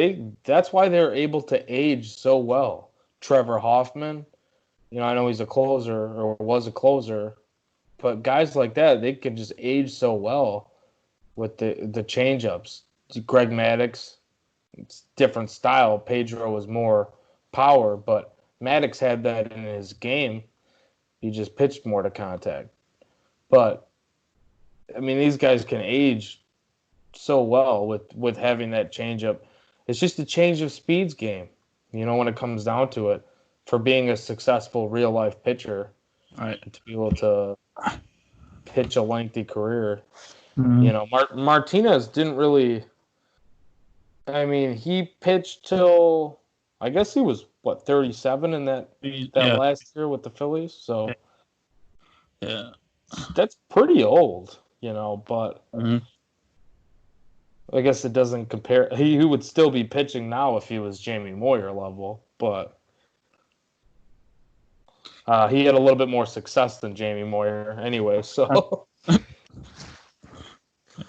that's why they're able to age so well. Trevor Hoffman, I know he's a closer or was a closer, but guys like that, they can just age so well with the changeups. Greg Maddux, it's different style. Pedro was more power, but Maddux had that in his game. He just pitched more to contact. But, I mean, these guys can age so well with having that changeup. It's just a change of speeds game, when it comes down to it, for being a successful real-life pitcher. Right. To be able to pitch a lengthy career. Mm-hmm. Martinez didn't really... I mean, he pitched till... I guess he was, 37 in that last year with the Phillies? So yeah, that's pretty old, but mm-hmm. I guess it doesn't compare. He would still be pitching now if he was Jamie Moyer level, but he had a little bit more success than Jamie Moyer anyway, so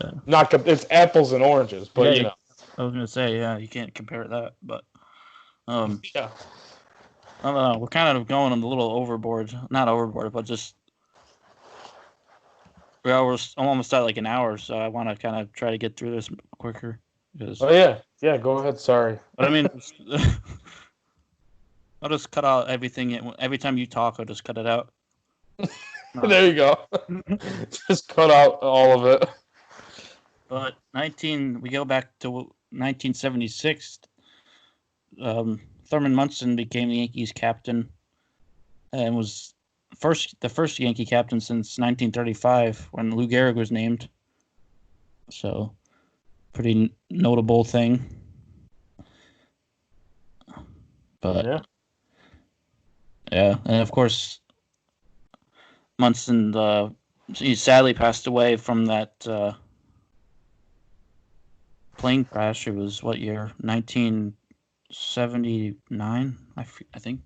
it's apples and oranges, but I was going to say, you can't compare that, but yeah. I don't know. We're kind of going a little overboard. Not overboard, but just we're almost at like an hour, so I want to kind of try to get through this quicker. Oh yeah. Go ahead. Sorry, but I mean, I'll just cut out everything. Every time you talk, I'll just cut it out. No. There you go. Just cut out all of it. But we go back to 1976. Thurman Munson became the Yankees captain and was the first Yankee captain since 1935 when Lou Gehrig was named. So, pretty notable thing. But yeah, and of course, Munson, he sadly passed away from that plane crash. It was what year? 1979, I think.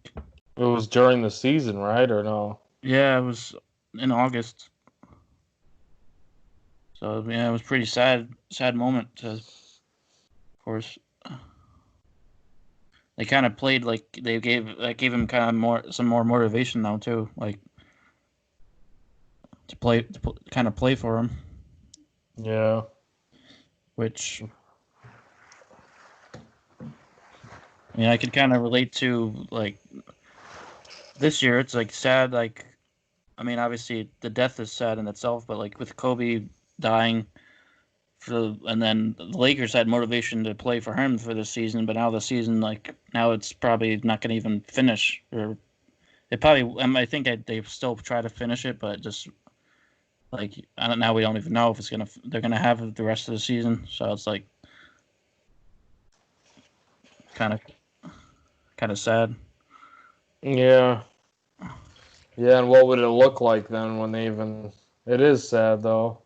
It was during the season, right, or no? Yeah, it was in August. So yeah, it was pretty sad moment. Of course, they kind of played like they gave him kind of some more motivation now too, like to kind of play for him. Yeah. Which, I mean, I could kind of relate to, like, this year. It's like sad. Like, I mean, obviously the death is sad in itself, but like with Kobe dying, and then the Lakers had motivation to play for him for this season, but now the season, like, now it's probably not going to even finish, or it probably. I think they still try to finish it, but just like now we don't even know if they're gonna have it the rest of the season. So it's like kind of sad. Yeah. Yeah, and what would it look like then when they even? It is sad though.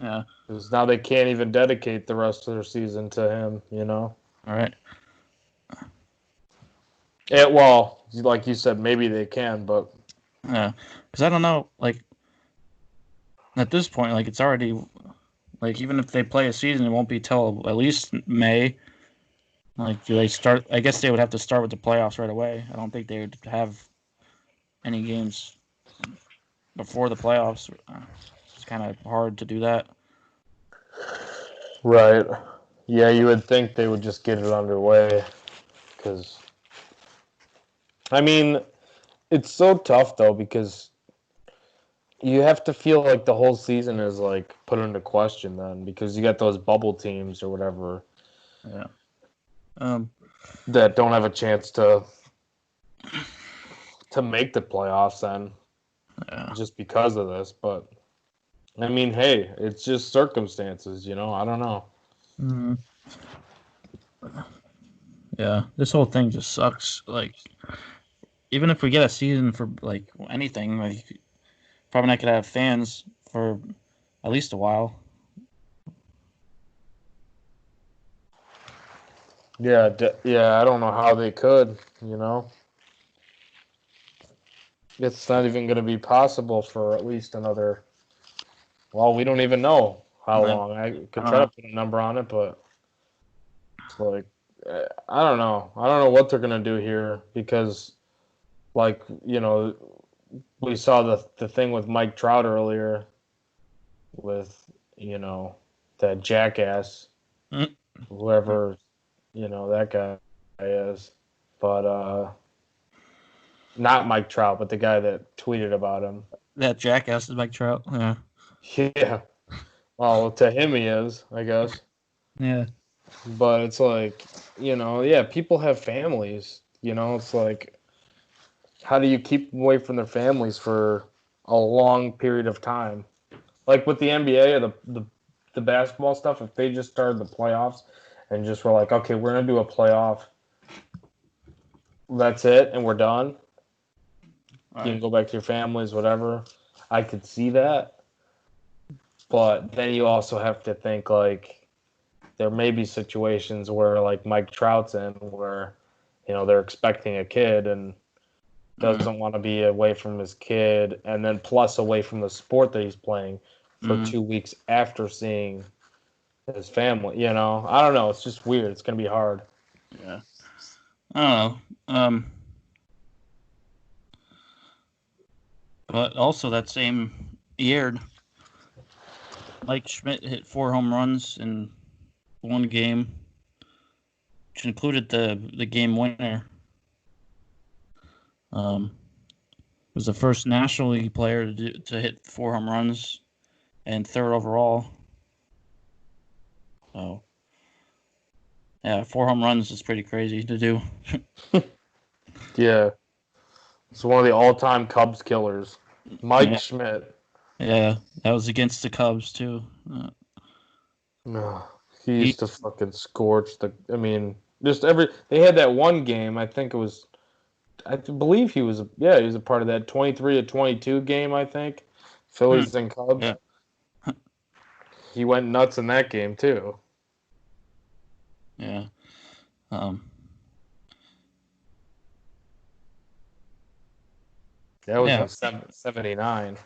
Yeah. Because now they can't even dedicate the rest of their season to him, you know? All right. Well, like you said, maybe they can, but... Yeah. Because I don't know, like, at this point, like, it's already... Like, even if they play a season, it won't be till at least May. Like, do they start... I guess they would have to start with the playoffs right away. I don't think they would have any games before the playoffs. It's kind of hard to do that. Right. Yeah, you would think they would just get it underway. Because, I mean, it's so tough, though, because you have to feel like the whole season is, like, put into question then. Because you got those bubble teams or whatever. Yeah. That don't have a chance to make the playoffs then. Yeah. Just because of this, but... I mean, hey, it's just circumstances, you know? I don't know. Mm-hmm. Yeah, this whole thing just sucks. Like, even if we get a season for, like, anything, like, probably not gonna have fans for at least a while. Yeah, I don't know how they could, you know? It's not even going to be possible for at least another... Well, we don't even know how long. I could try to put a number on it, but it's like, I don't know. I don't know what they're going to do here because, like, you know, we saw the thing with Mike Trout earlier with, you know, that jackass, whoever, you know, that guy is. But not Mike Trout, but the guy that tweeted about him. That jackass is Mike Trout. Yeah. Yeah. Well, to him he is, I guess. Yeah. But it's like, you know, yeah, people have families. You know, it's like, how do you keep them away from their families for a long period of time? Like with the NBA or the basketball stuff, if they just started the playoffs and just were like, okay, we're going to do a playoff, that's it, and we're done. Right. You can go back to your families, whatever. I could see that. But then you also have to think, like, there may be situations where, like, Mike Trout's in where, you know, they're expecting a kid and doesn't want to be away from his kid and then plus away from the sport that he's playing for 2 weeks after seeing his family, you know? I don't know. It's just weird. It's going to be hard. Yeah. I don't know. But also that same year, Mike Schmidt hit 4 home runs in one game, which included the game winner. Was the first National League player to hit 4 home runs and 3rd overall. So, yeah, 4 home runs is pretty crazy to do. Yeah. It's one of the all-time Cubs killers. Mike Schmidt. Yeah, that was against the Cubs, too. No, he used to fucking scorch I mean, just they had that one game, I think it was I believe he was a part of that 23-22 game, I think. Phillies and Cubs. Yeah. He went nuts in that game too. Yeah. That was Yeah. in 79.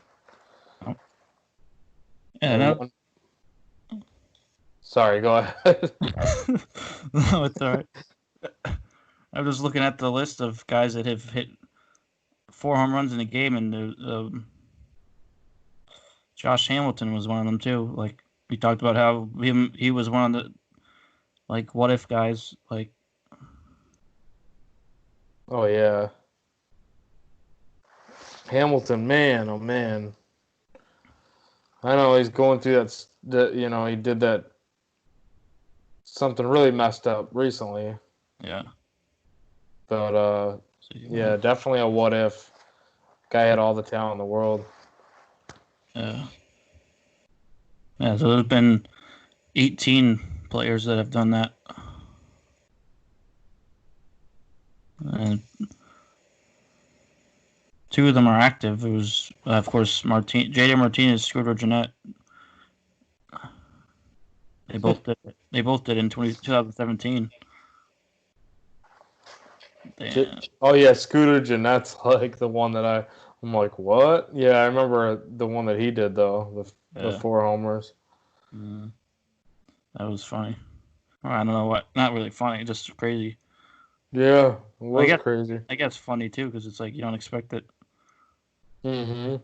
Yeah. Sorry, go ahead. No, it's all right. I'm just looking at the list of guys that have hit 4 home runs in a game, and Josh Hamilton was one of them too. Like we talked about how he was one of the like what if guys. Like Oh yeah, Hamilton, man, oh man. I know he's going through that. He did that something really messed up recently. yeah. But yeah, definitely a what if. Guy had all the talent in the world. Yeah. Yeah. So there's been 18 players that have done that. And 2 of them are active. It was, of course, J.D. Martinez, Scooter Gennett. They both did. They both did in 2017. Oh yeah, Scooter Gennett's like the one that I'm like, what? Yeah, I remember the one that he did though, the 4 homers. That was funny. Well, I don't know what. Not really funny, just crazy. Yeah, it was crazy. I guess funny too, because it's like you don't expect it. 1-1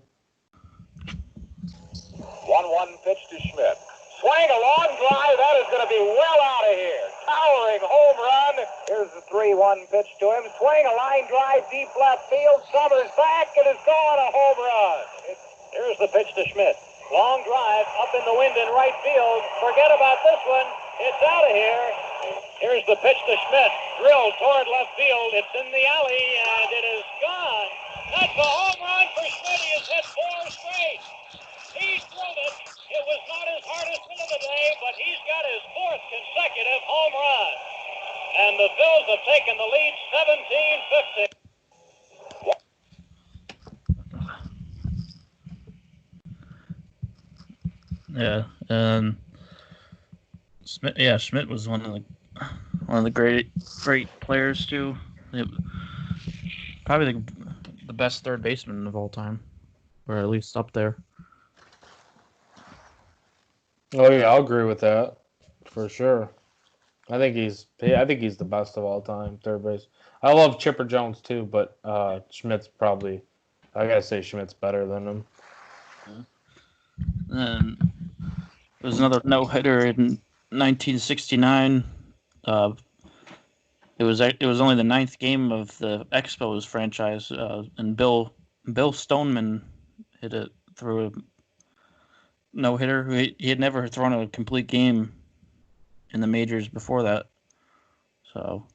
pitch to Schmidt. Swing, a long drive. That is going to be well out of here. Towering home run. Here's the 3-1 pitch to him. Swing, a line drive, deep left field. Summers back, and it's gone, a home run. Here's the pitch to Schmidt. Long drive, up in the wind in right field. Forget about this one. It's out of here. Here's the pitch to Schmidt. Drilled toward left field. It's in the alley, and it is gone. That's a home run for Schmidt. He has hit 4 straight. He drilled it. It was not his hardest hit of the day, but he's got his 4th consecutive home run. And the Phils have taken the lead 17-15. Yeah, Schmidt. Yeah, Schmidt was one of the great players too. Probably the best third baseman of all time, or at least up there. Oh yeah, I'll agree with that for sure. I think he's the best of all time, third base. I love Chipper Jones too, but Schmidt's probably. I gotta say Schmidt's better than him. And there was another no-hitter in 1969. It was only the 9th game of the Expos franchise, and Bill Stoneman hit it through a no-hitter. He had never thrown a complete game in the majors before that. So.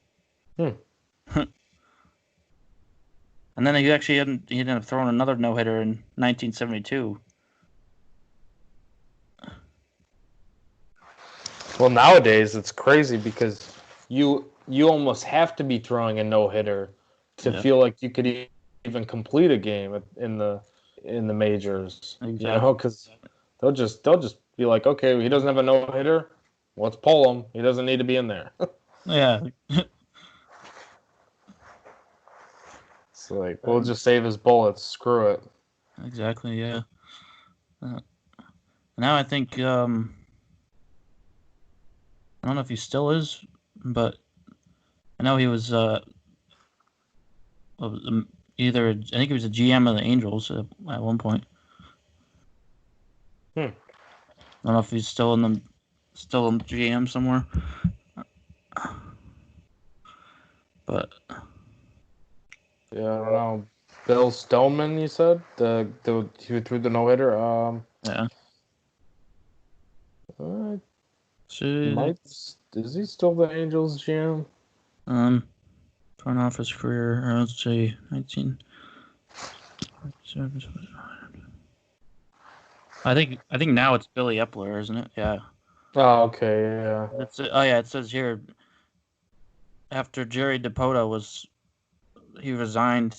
And then he ended up throwing another no-hitter in 1972. Well, nowadays it's crazy because you almost have to be throwing a no-hitter to feel like you could even complete a game in the majors. Exactly. You know, because they'll just be like, okay, he doesn't have a no-hitter, let's pull him. He doesn't need to be in there. Yeah. It's like, we'll just save his bullets. Screw it. Exactly. Yeah. Now I think I don't know if he still is, but I know he was either I think he was a GM of the Angels at one point. I don't know if he's still in GM somewhere. But yeah, I don't know. Bill Stoneman, you said the who threw the no hitter. Yeah. Is he still the Angels GM? Front office career. Let's see, 19. I think now it's Billy Epler, isn't it? Yeah. Oh, okay, yeah. That's it. Oh yeah, it says here. After Jerry DiPoto was he resigned.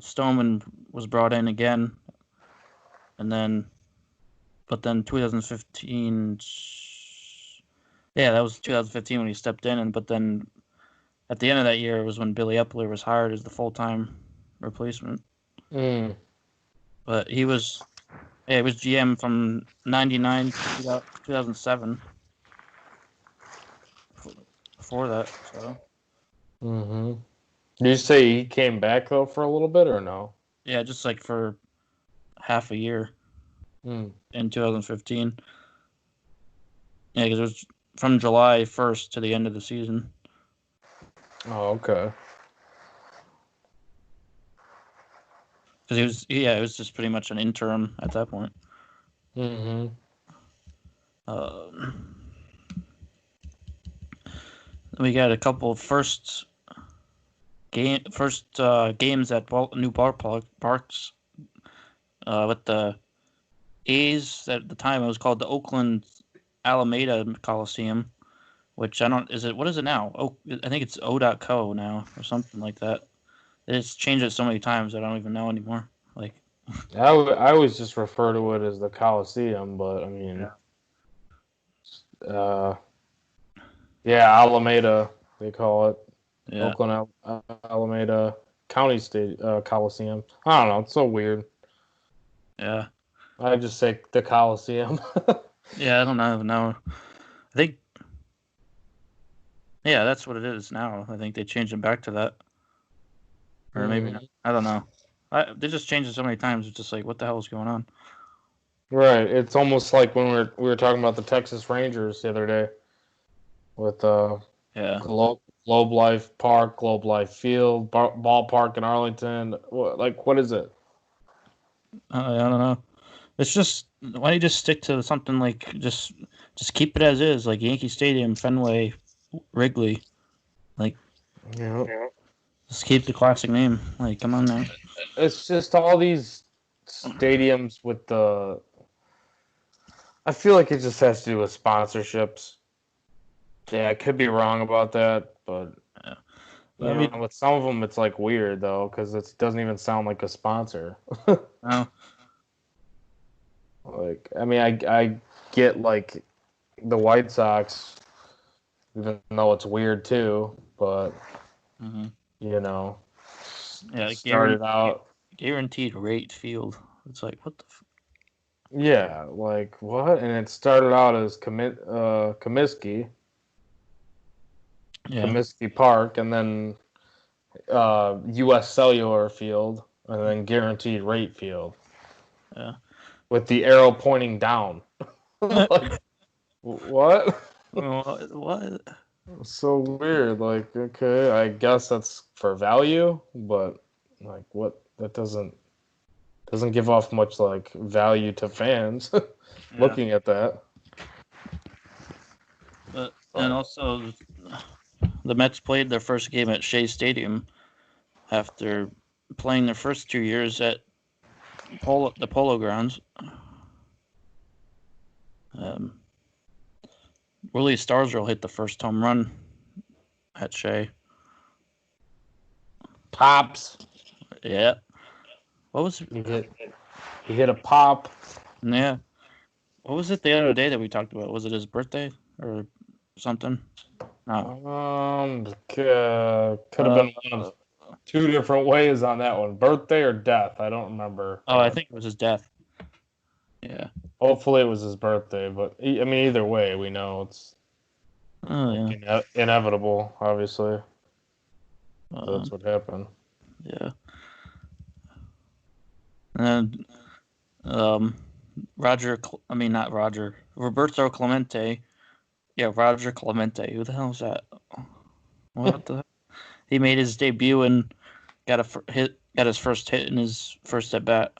Stoneman was brought in again, and then 2015. Yeah, that was 2015 when he stepped in, but then at the end of that year was when Billy Epler was hired as the full-time replacement. But he was GM from 99 to 2007. Before that, so. Did you say he came back though for a little bit or no? Yeah, just like for half a year in 2015. Yeah, because it was from July 1st to the end of the season. Oh, okay. Because it was just pretty much an interim at that point. We got a couple first games at new parks with the A's. At the time, it was called the Oakland Alameda Coliseum, which what is it now? I think it's O.co now or something like that. It's changed it so many times I don't even know anymore. Like, I always just refer to it as the Coliseum, but I mean, Alameda they call it. yeah. Oakland Alameda County State Coliseum. I don't know. It's so weird. Yeah. I just say the Coliseum. Yeah, I don't know. I think. Yeah, that's what it is now. I think they changed it back to that. Or maybe not. I don't know. They just changed it so many times. It's just like, what the hell is going on? Right. It's almost like when we were talking about the Texas Rangers the other day with Globe Life Park, Globe Life Field, ballpark in Arlington. What is it? I don't know. It's just, why don't you just stick to something like just keep it as is, like Yankee Stadium, Fenway, Wrigley, like. Yeah. Just keep the classic name. Like, come on now. It's just all these stadiums with I feel like it just has to do with sponsorships. Yeah, I could be wrong about that, but with some of them, it's like weird though, because it doesn't even sound like a sponsor. No. Like, I mean, I get like the White Sox, even though it's weird too, but it started out guaranteed rate field. It's like, what the. Yeah, like what? And it started out as Comiskey. Yeah. Comiskey Park, and then U.S. Cellular Field, and then Guaranteed Rate Field. Yeah. With the arrow pointing down. Like, what? What? So weird. Like, okay, I guess that's for value, but like, what? That doesn't give off much like value to fans looking at that. And also, the Mets played their first game at Shea Stadium after playing their first 2 years at the Polo Grounds. Willie Starsrell hit the first home run at Shea. Pops. Yeah. What was it? He hit a pop. Yeah. What was it the other day that we talked about? Was it his birthday or something? No. Could have been one of two different ways on that one. Birthday or death. I don't remember. Oh, I think it was his death. Yeah. Hopefully it was his birthday, but I mean, either way, we know it's inevitable, obviously. That's what happened. Yeah. And Roberto Clemente. Yeah, Roger Clemente. Who the hell is that? What the? He made his debut and got his first hit in his first at bat.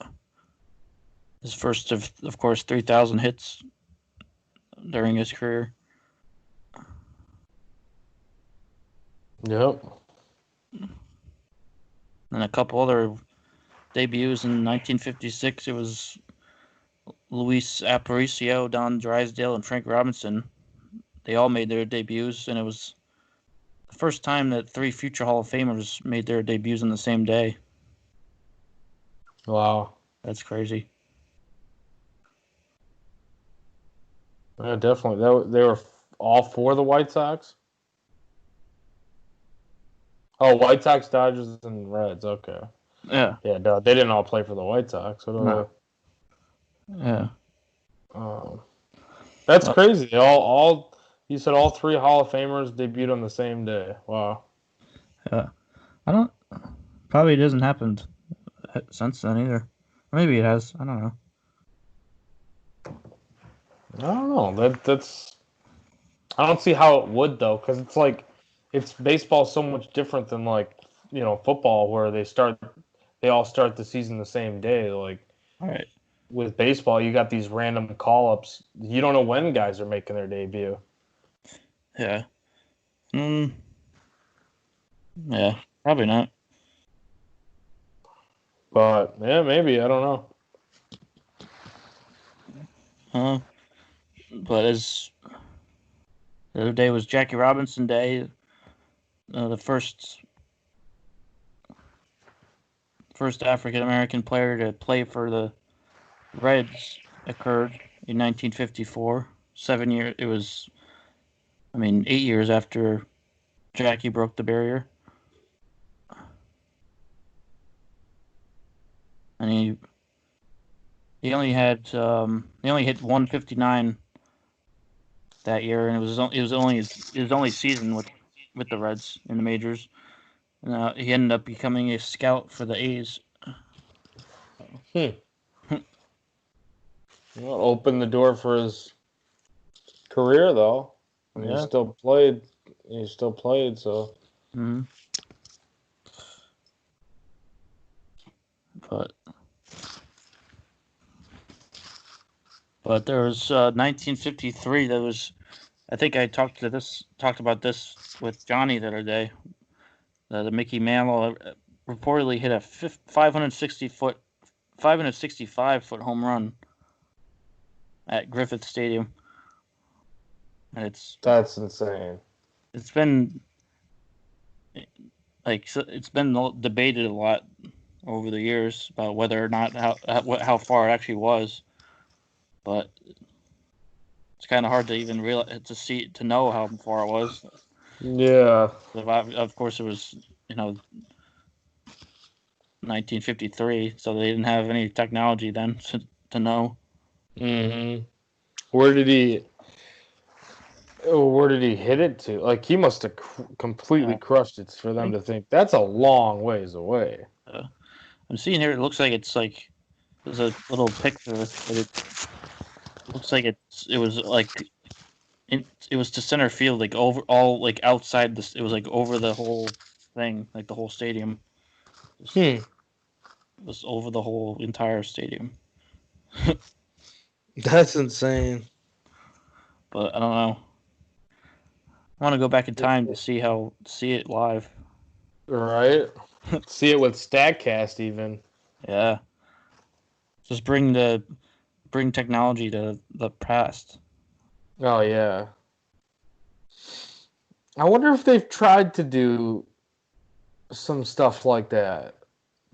His first of course 3,000 hits during his career. Yep. And a couple other debuts in 1956. It was Luis Aparicio, Don Drysdale, and Frank Robinson. They all made their debuts, and it was the first time that 3 future Hall of Famers made their debuts on the same day. Wow. That's crazy. Yeah, definitely. They were all for the White Sox? Oh, White Sox, Dodgers, and Reds. Okay. Yeah. Yeah, duh, they didn't all play for the White Sox. No. Yeah. That's crazy. All you said all 3 Hall of Famers debuted on the same day. Wow. Yeah. Probably doesn't happen since then either. Or maybe it has. I don't know. I don't know. That's. I don't see how it would though, because it's baseball so much different than football where they all start the season the same day. Like All right. with baseball, you got these random call-ups. You don't know when guys are making their debut. Yeah. Yeah. Probably not. But yeah, maybe, I don't know. But as the other day was Jackie Robinson Day, the first African American player to play for the Reds occurred in 1954. 7 years. It was, 8 years after Jackie broke the barrier, and he only hit 159 that year, and it was his only season with the Reds in the majors. And he ended up becoming a scout for the A's. Well, opened the door for his career though. And Yeah. he still played. So. Mm-hmm. But there was 1953. That was, I think I talked about this with Johnny the other day. The Mickey Mantle reportedly hit a 565-foot home run at Griffith Stadium, and That's insane. it's been debated a lot over the years about whether or not how far it actually was, but it's kind of hard to even to know how far it was. Yeah. Of course, it was 1953, so they didn't have any technology then to know. Mm-hmm. Where did he hit it to? Like, he must have completely crushed it for them to think that's a long ways away. I'm seeing here. It looks like there's a little picture. It looks like it was to center field, like outside this. It was like over the whole thing, like the whole stadium. It was over the whole entire stadium. That's insane. But I don't know. I want to go back in time to see it live. Right? See it with StatCast even. Yeah. Just bring technology to the past. Oh yeah. I wonder if they've tried to do some stuff like that.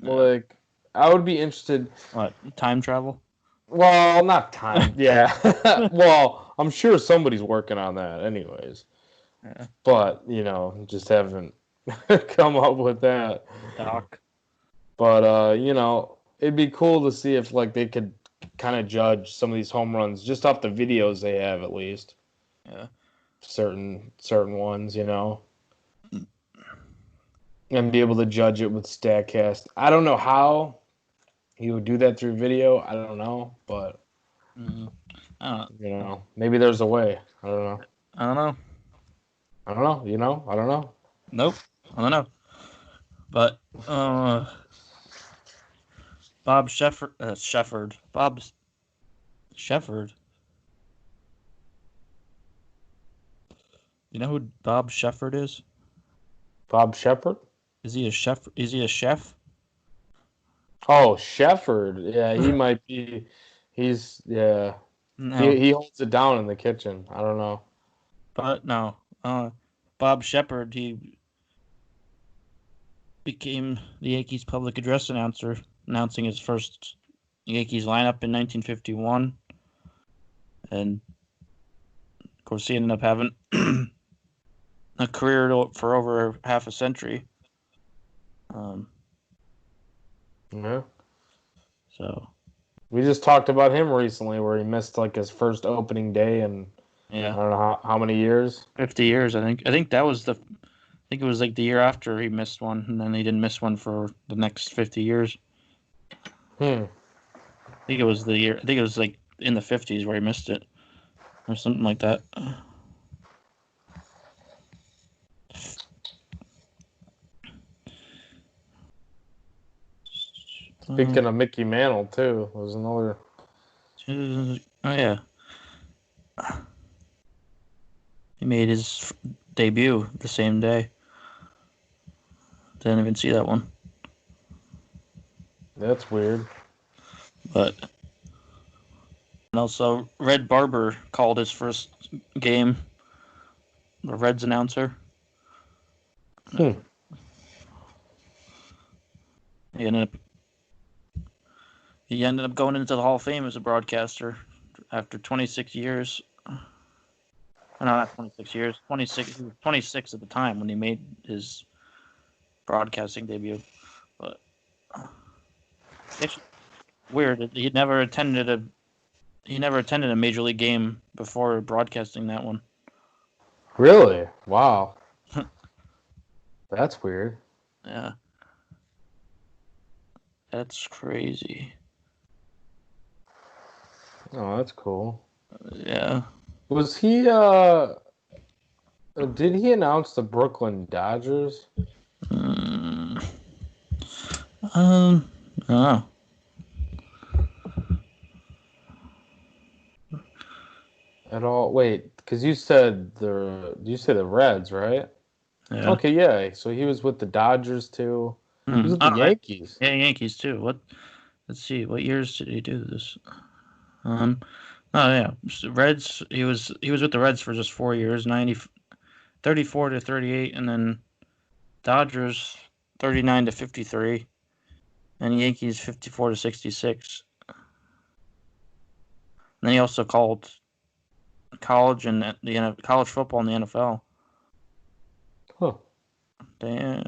Yeah. Like, I would be interested. What, time travel? Well, not time. Yeah. Well, I'm sure somebody's working on that anyways. Yeah. But, just haven't come up with that. Doc. But, it'd be cool to see if, they could kind of judge some of these home runs just off the videos they have, at least. Yeah. Certain ones, and be able to judge it with StatCast. I don't know how you would do that through video. I don't know, but maybe there's a way. I don't know. I don't know. I don't know. I don't know. Nope. I don't know. But Bob Shefford. Bob Shefford. You know who Bob Shefford is? Bob Shepard? Is he a chef? Is he a chef? Oh, Shefford. Yeah, he might be. He's, yeah. No. He holds it down in the kitchen. I don't know. But no. Bob Shepard, he became the Yankees public address announcer, announcing his first Yankees lineup in 1951. And, of course, he ended up having a career for over half a century. Yeah. So We just talked about him recently where he missed like his first opening day in I yeah, don't know how many years. 50 years, I think. I think it was like the year after he missed one, and then he didn't miss one for the next 50 years. Hmm. I think it was like in the 50s where he missed it, or something like that. Speaking of Mickey Mantle too, was another. Oh yeah, he made his debut the same day. Didn't even see that one, That's weird. but and also Red Barber called his first game. The Reds announcer. Hmm. He ended up going into the Hall of Fame as a broadcaster after 26 years. No, not 26 years. 26. He was 26 at the time when he made his broadcasting debut. But it's weird that he never attended a major league game before broadcasting that one. Really? Wow. That's weird. Yeah. That's crazy. Oh, that's cool. Yeah. Was he did he announce the Brooklyn Dodgers? I don't know. At all? Wait, because you said the Reds, right? Yeah. Okay, yeah. So he was with the Dodgers too. He was with the Yankees. Yeah, Yankees too. What? Let's see. What years did he do this? Oh yeah, Reds. He was with the Reds for just 4 years, 34 to 38, and then Dodgers 39 to 53, and Yankees 54 to 66. And then he also called college and the college football in the NFL. Huh. Damn.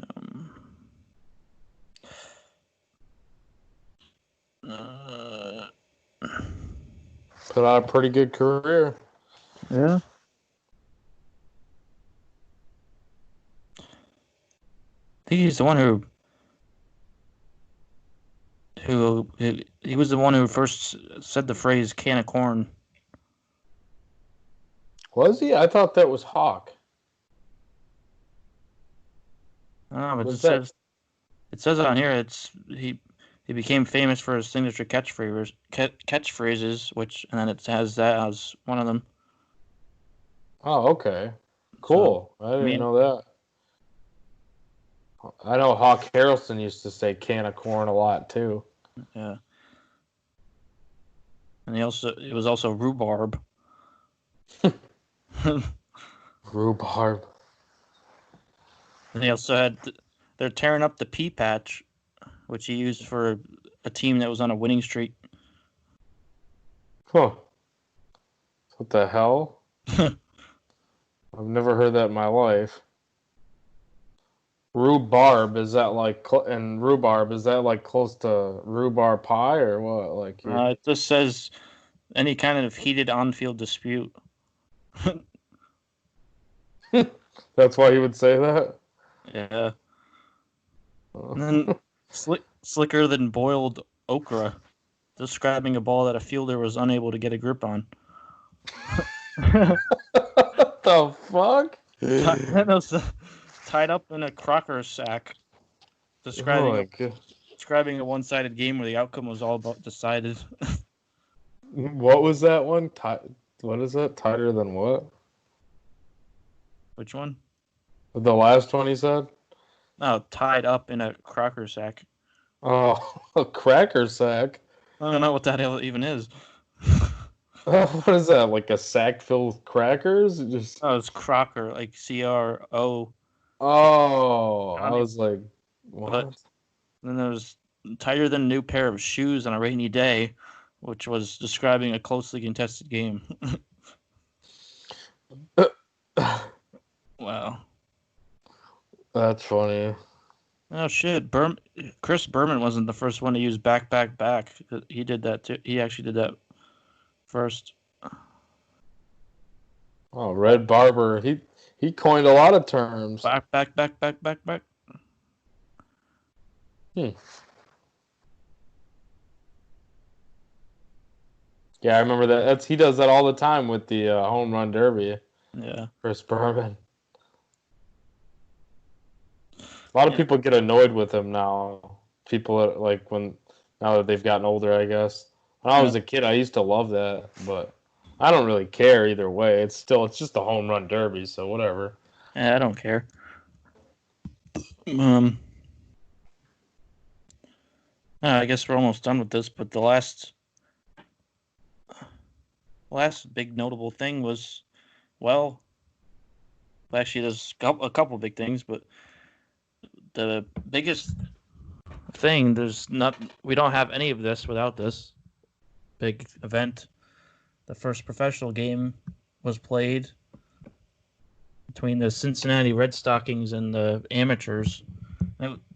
Put out a pretty good career. Yeah. I think he's the one who he was the one who first said the phrase "can of corn." Was he? I thought that was Hawk. But it says on here he became famous for his signature catchphrases, and then it has that as one of them. Oh, okay. Cool. So, I didn't know that. I know Hawk Harrelson used to say can of corn a lot too. Yeah. And it was also rhubarb. Rhubarb. And he also they're tearing up the pea patch, which he used for a team that was on a winning streak. Huh. What the hell? I've never heard that in my life. Rhubarb, is that like close to rhubarb pie or what? Like It just says any kind of heated on-field dispute. That's why he would say that? Yeah. And then slicker than boiled okra, describing a ball that a fielder was unable to get a grip on. What the fuck? Tied up in a Crocker sack, describing a one-sided game where the outcome was all about decided. What was that one? What is that? Tighter than what? Which one? The last one he said? No, tied up in a Crocker sack. Oh, a cracker sack. I don't know what that even is. What is that? Like a sack filled with crackers? Oh, it's Crocker, like CRO. Oh, I was like, But then there was tighter than a new pair of shoes on a rainy day, which was describing a closely contested game. Wow. That's funny. Oh shit! Chris Berman wasn't the first one to use back. He did that too. He actually did that first. Oh, Red Barber. He coined a lot of terms. Back. Yeah, I remember that. He does that all the time with the home run derby. Yeah. Chris Berman. A lot of people get annoyed with him now. People now that they've gotten older, I guess. When I was a kid, I used to love that, but I don't really care either way. It's just a home run derby, so whatever. Yeah, I don't care. I guess we're almost done with this, but the last big notable thing was, actually there's a couple big things, but the biggest thing, we don't have any of this without this big event. The first professional game was played between the Cincinnati Red Stockings and the Amateurs.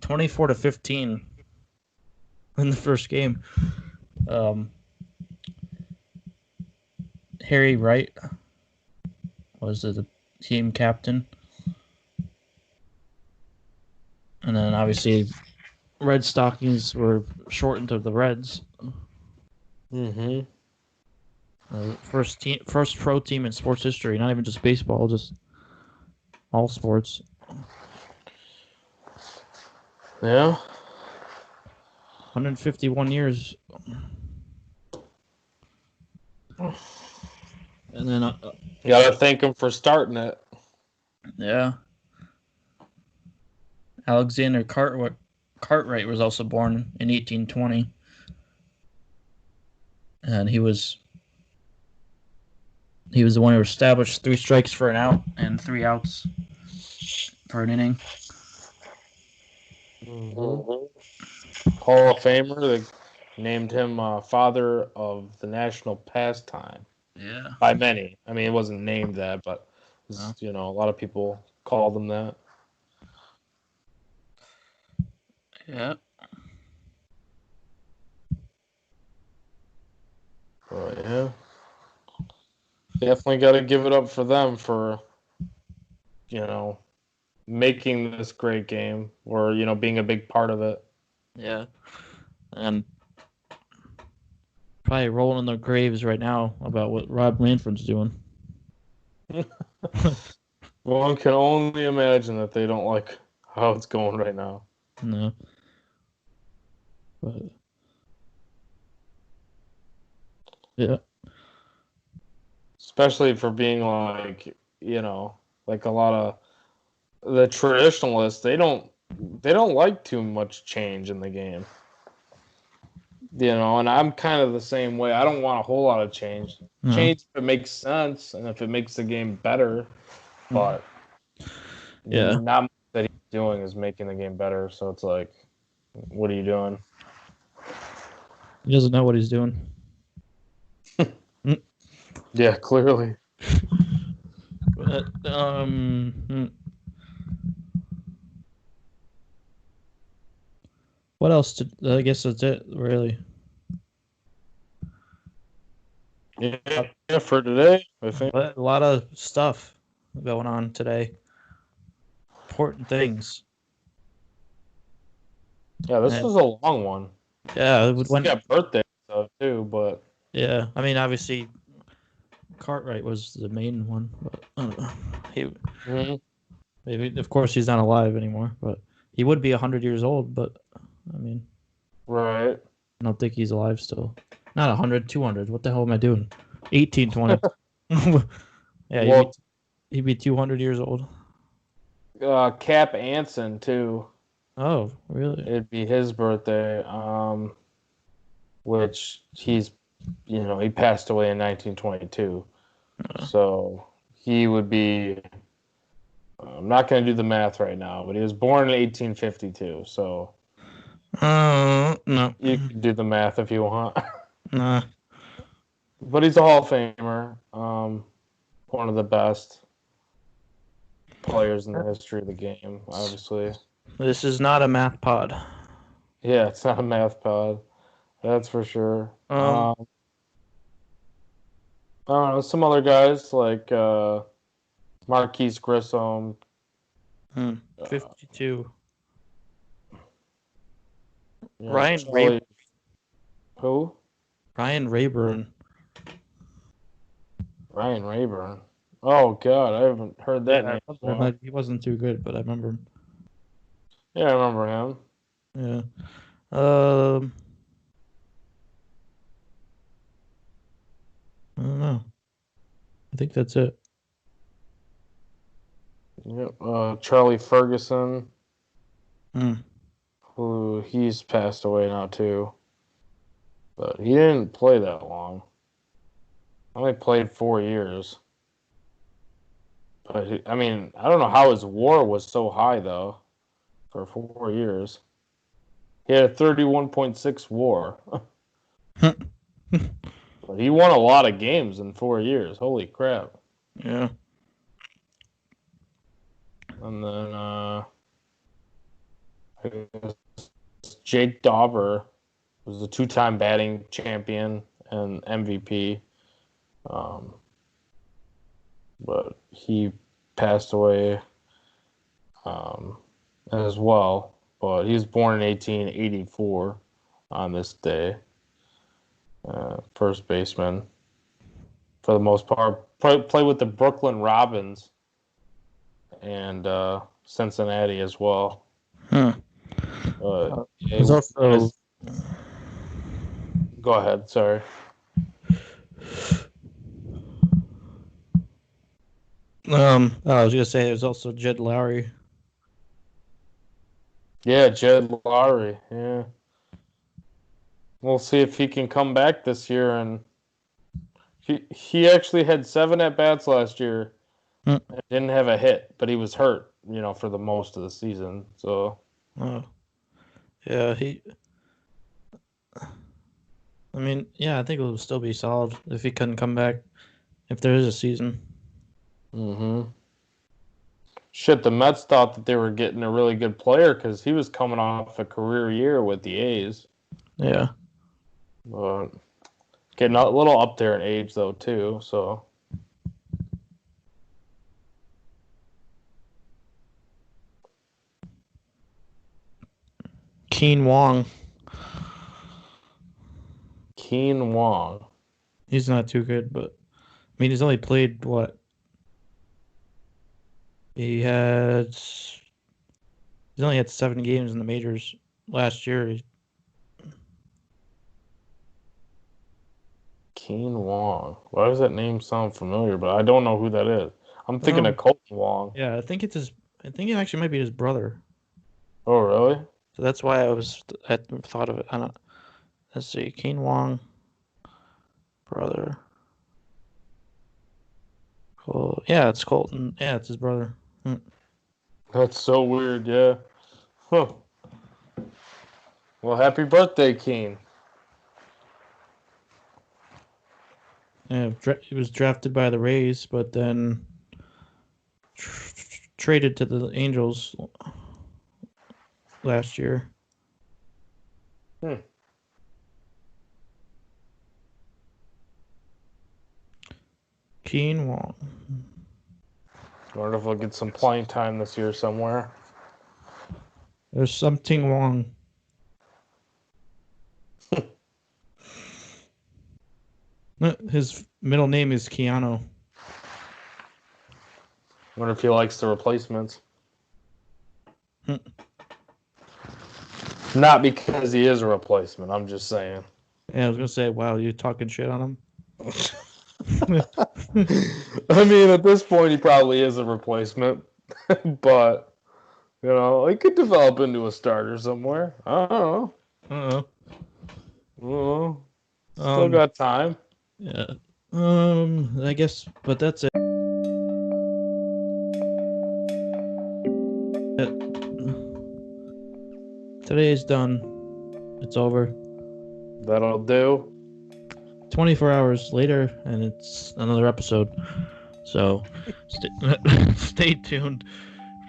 24-15 in the first game. Harry Wright was the team captain. And then obviously Red Stockings were shortened to the Reds. Mm-hmm. First pro team in sports history, not even just baseball, just all sports. Yeah. 151 years. And then you gotta thank him for starting it. Yeah. Alexander Cartwright was also born in 1820. And he was the one who established 3 strikes for an out and 3 outs for an inning. Mm-hmm. Hall of Famer. They named him father of the national pastime. Yeah. By many. I mean, it wasn't named that, but a lot of people called him that. Yeah. Oh, yeah. Definitely got to give it up for them for, making this great game or, being a big part of it. Yeah. And probably rolling in their graves right now about what Rob Manfred's doing. One can only imagine that they don't like how it's going right now. No. But yeah. Especially for being like a lot of the traditionalists, they don't like too much change in the game. And I'm kind of the same way. I don't want a whole lot of change. No. Change if it makes sense and if it makes the game better. But not much that he's doing is making the game better. So it's like, what are you doing? He doesn't know what he's doing. Yeah, clearly. But, what else? I guess that's it, really. Yeah, for today, I think. A lot of stuff going on today. Important things. Yeah, this was a long one. Yeah, It's got birthday stuff too, but yeah, I mean, obviously, Cartwright was the main one, but I don't know. Maybe, of course, he's not alive anymore, but he would be 100 years old. But I mean, right? I don't think he's alive still. Not 100, 200. What the hell am I doing? 1820. Yeah, he'd be 200 years old. Cap Anson too. Oh, really? It'd be his birthday. Which he passed away in 1922. So he would be I'm not going to do the math right now, but he was born in 1852, so No. you can do the math if you want. Nah. But he's a Hall of Famer, one of the best players in the history of the game, obviously. This is not a math pod. Yeah, it's not a math pod, that's for sure. I don't know, some other guys like Marquise Grissom. 52. Yeah, Ryan Charlie- Rayburn. Who? Ryan Rayburn. Ryan Rayburn. Oh, God, I haven't heard that name before. He wasn't too good, but I remember him. Yeah, I remember him. Yeah. I don't know. I think that's it. Yep. Charlie Ferguson, who he's passed away now too. But he didn't play that long. Only played 4 years. But I don't know how his WAR was so high though, for 4 years. He had a 31.6 WAR. But he won a lot of games in 4 years. Holy crap! Yeah. And then Jake Dauber was a 2-time batting champion and MVP. But he passed away as well. But he was born in 1884 on this day. First baseman. For the most part, play with the Brooklyn Robins and Cincinnati as well. There's also... Go ahead, sorry. I was gonna say there's also Jed Lowry. Yeah, Jed Lowry. Yeah, we'll see if he can come back this year. And he actually had 7 at bats last year. And didn't have a hit, but he was hurt, for the most of the season. So, yeah, I think it would still be solid if he couldn't come back, if there is a season. Shit, the Mets thought that they were getting a really good player because he was coming off a career year with the A's. Yeah. But getting a little up there in age, though, too, so... Keen Wong. He's not too good, but he's only played what? He's only had 7 games in the majors last year. Keen Wong. Why does that name sound familiar? But I don't know who that is. I'm thinking of Colton Wong. Yeah, I think it actually might be his brother. Oh, really? So that's why I thought of it. I don't. Let's see, Keen Wong, brother. Cool. Yeah, it's Colton. Yeah, it's his brother. That's so weird. Yeah. Huh. Well, happy birthday, Keen. Yeah, he was drafted by the Rays, but then traded to the Angels last year. Keen Wong. I wonder if we'll get some playing time this year somewhere. There's something wrong. His middle name is Keanu. Wonder if he likes the replacements. Not because he is a replacement. I'm just saying. Yeah, I was gonna say, wow, you talking shit on him? I mean, at this point, he probably is a replacement, but he could develop into a starter somewhere. I don't know. Still got time. Yeah. I guess, but that's it. today is done. It's over. That'll do. 24 hours later, and it's another episode. So stay tuned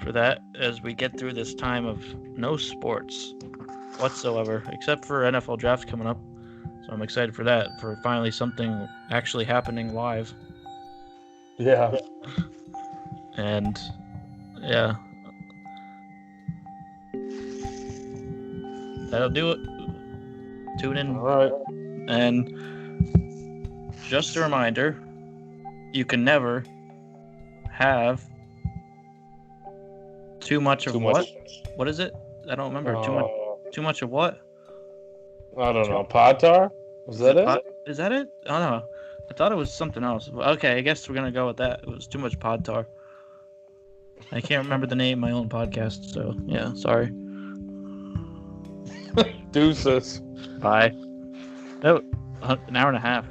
for that as we get through this time of no sports whatsoever, except for NFL drafts coming up. So I'm excited for that, for finally something actually happening live. Yeah. And yeah, that'll do it. Tune in. All right. And just a reminder, you can never have too much of what? What is it? I don't remember. Too much of what? I don't know. Podtar? Was that it? Is that it? I don't know. I thought it was something else. Okay, I guess we're gonna go with that. It was too much Podtar. I can't remember the name of my own podcast, so yeah, sorry. Deuces. Bye. Oh, an hour and a half.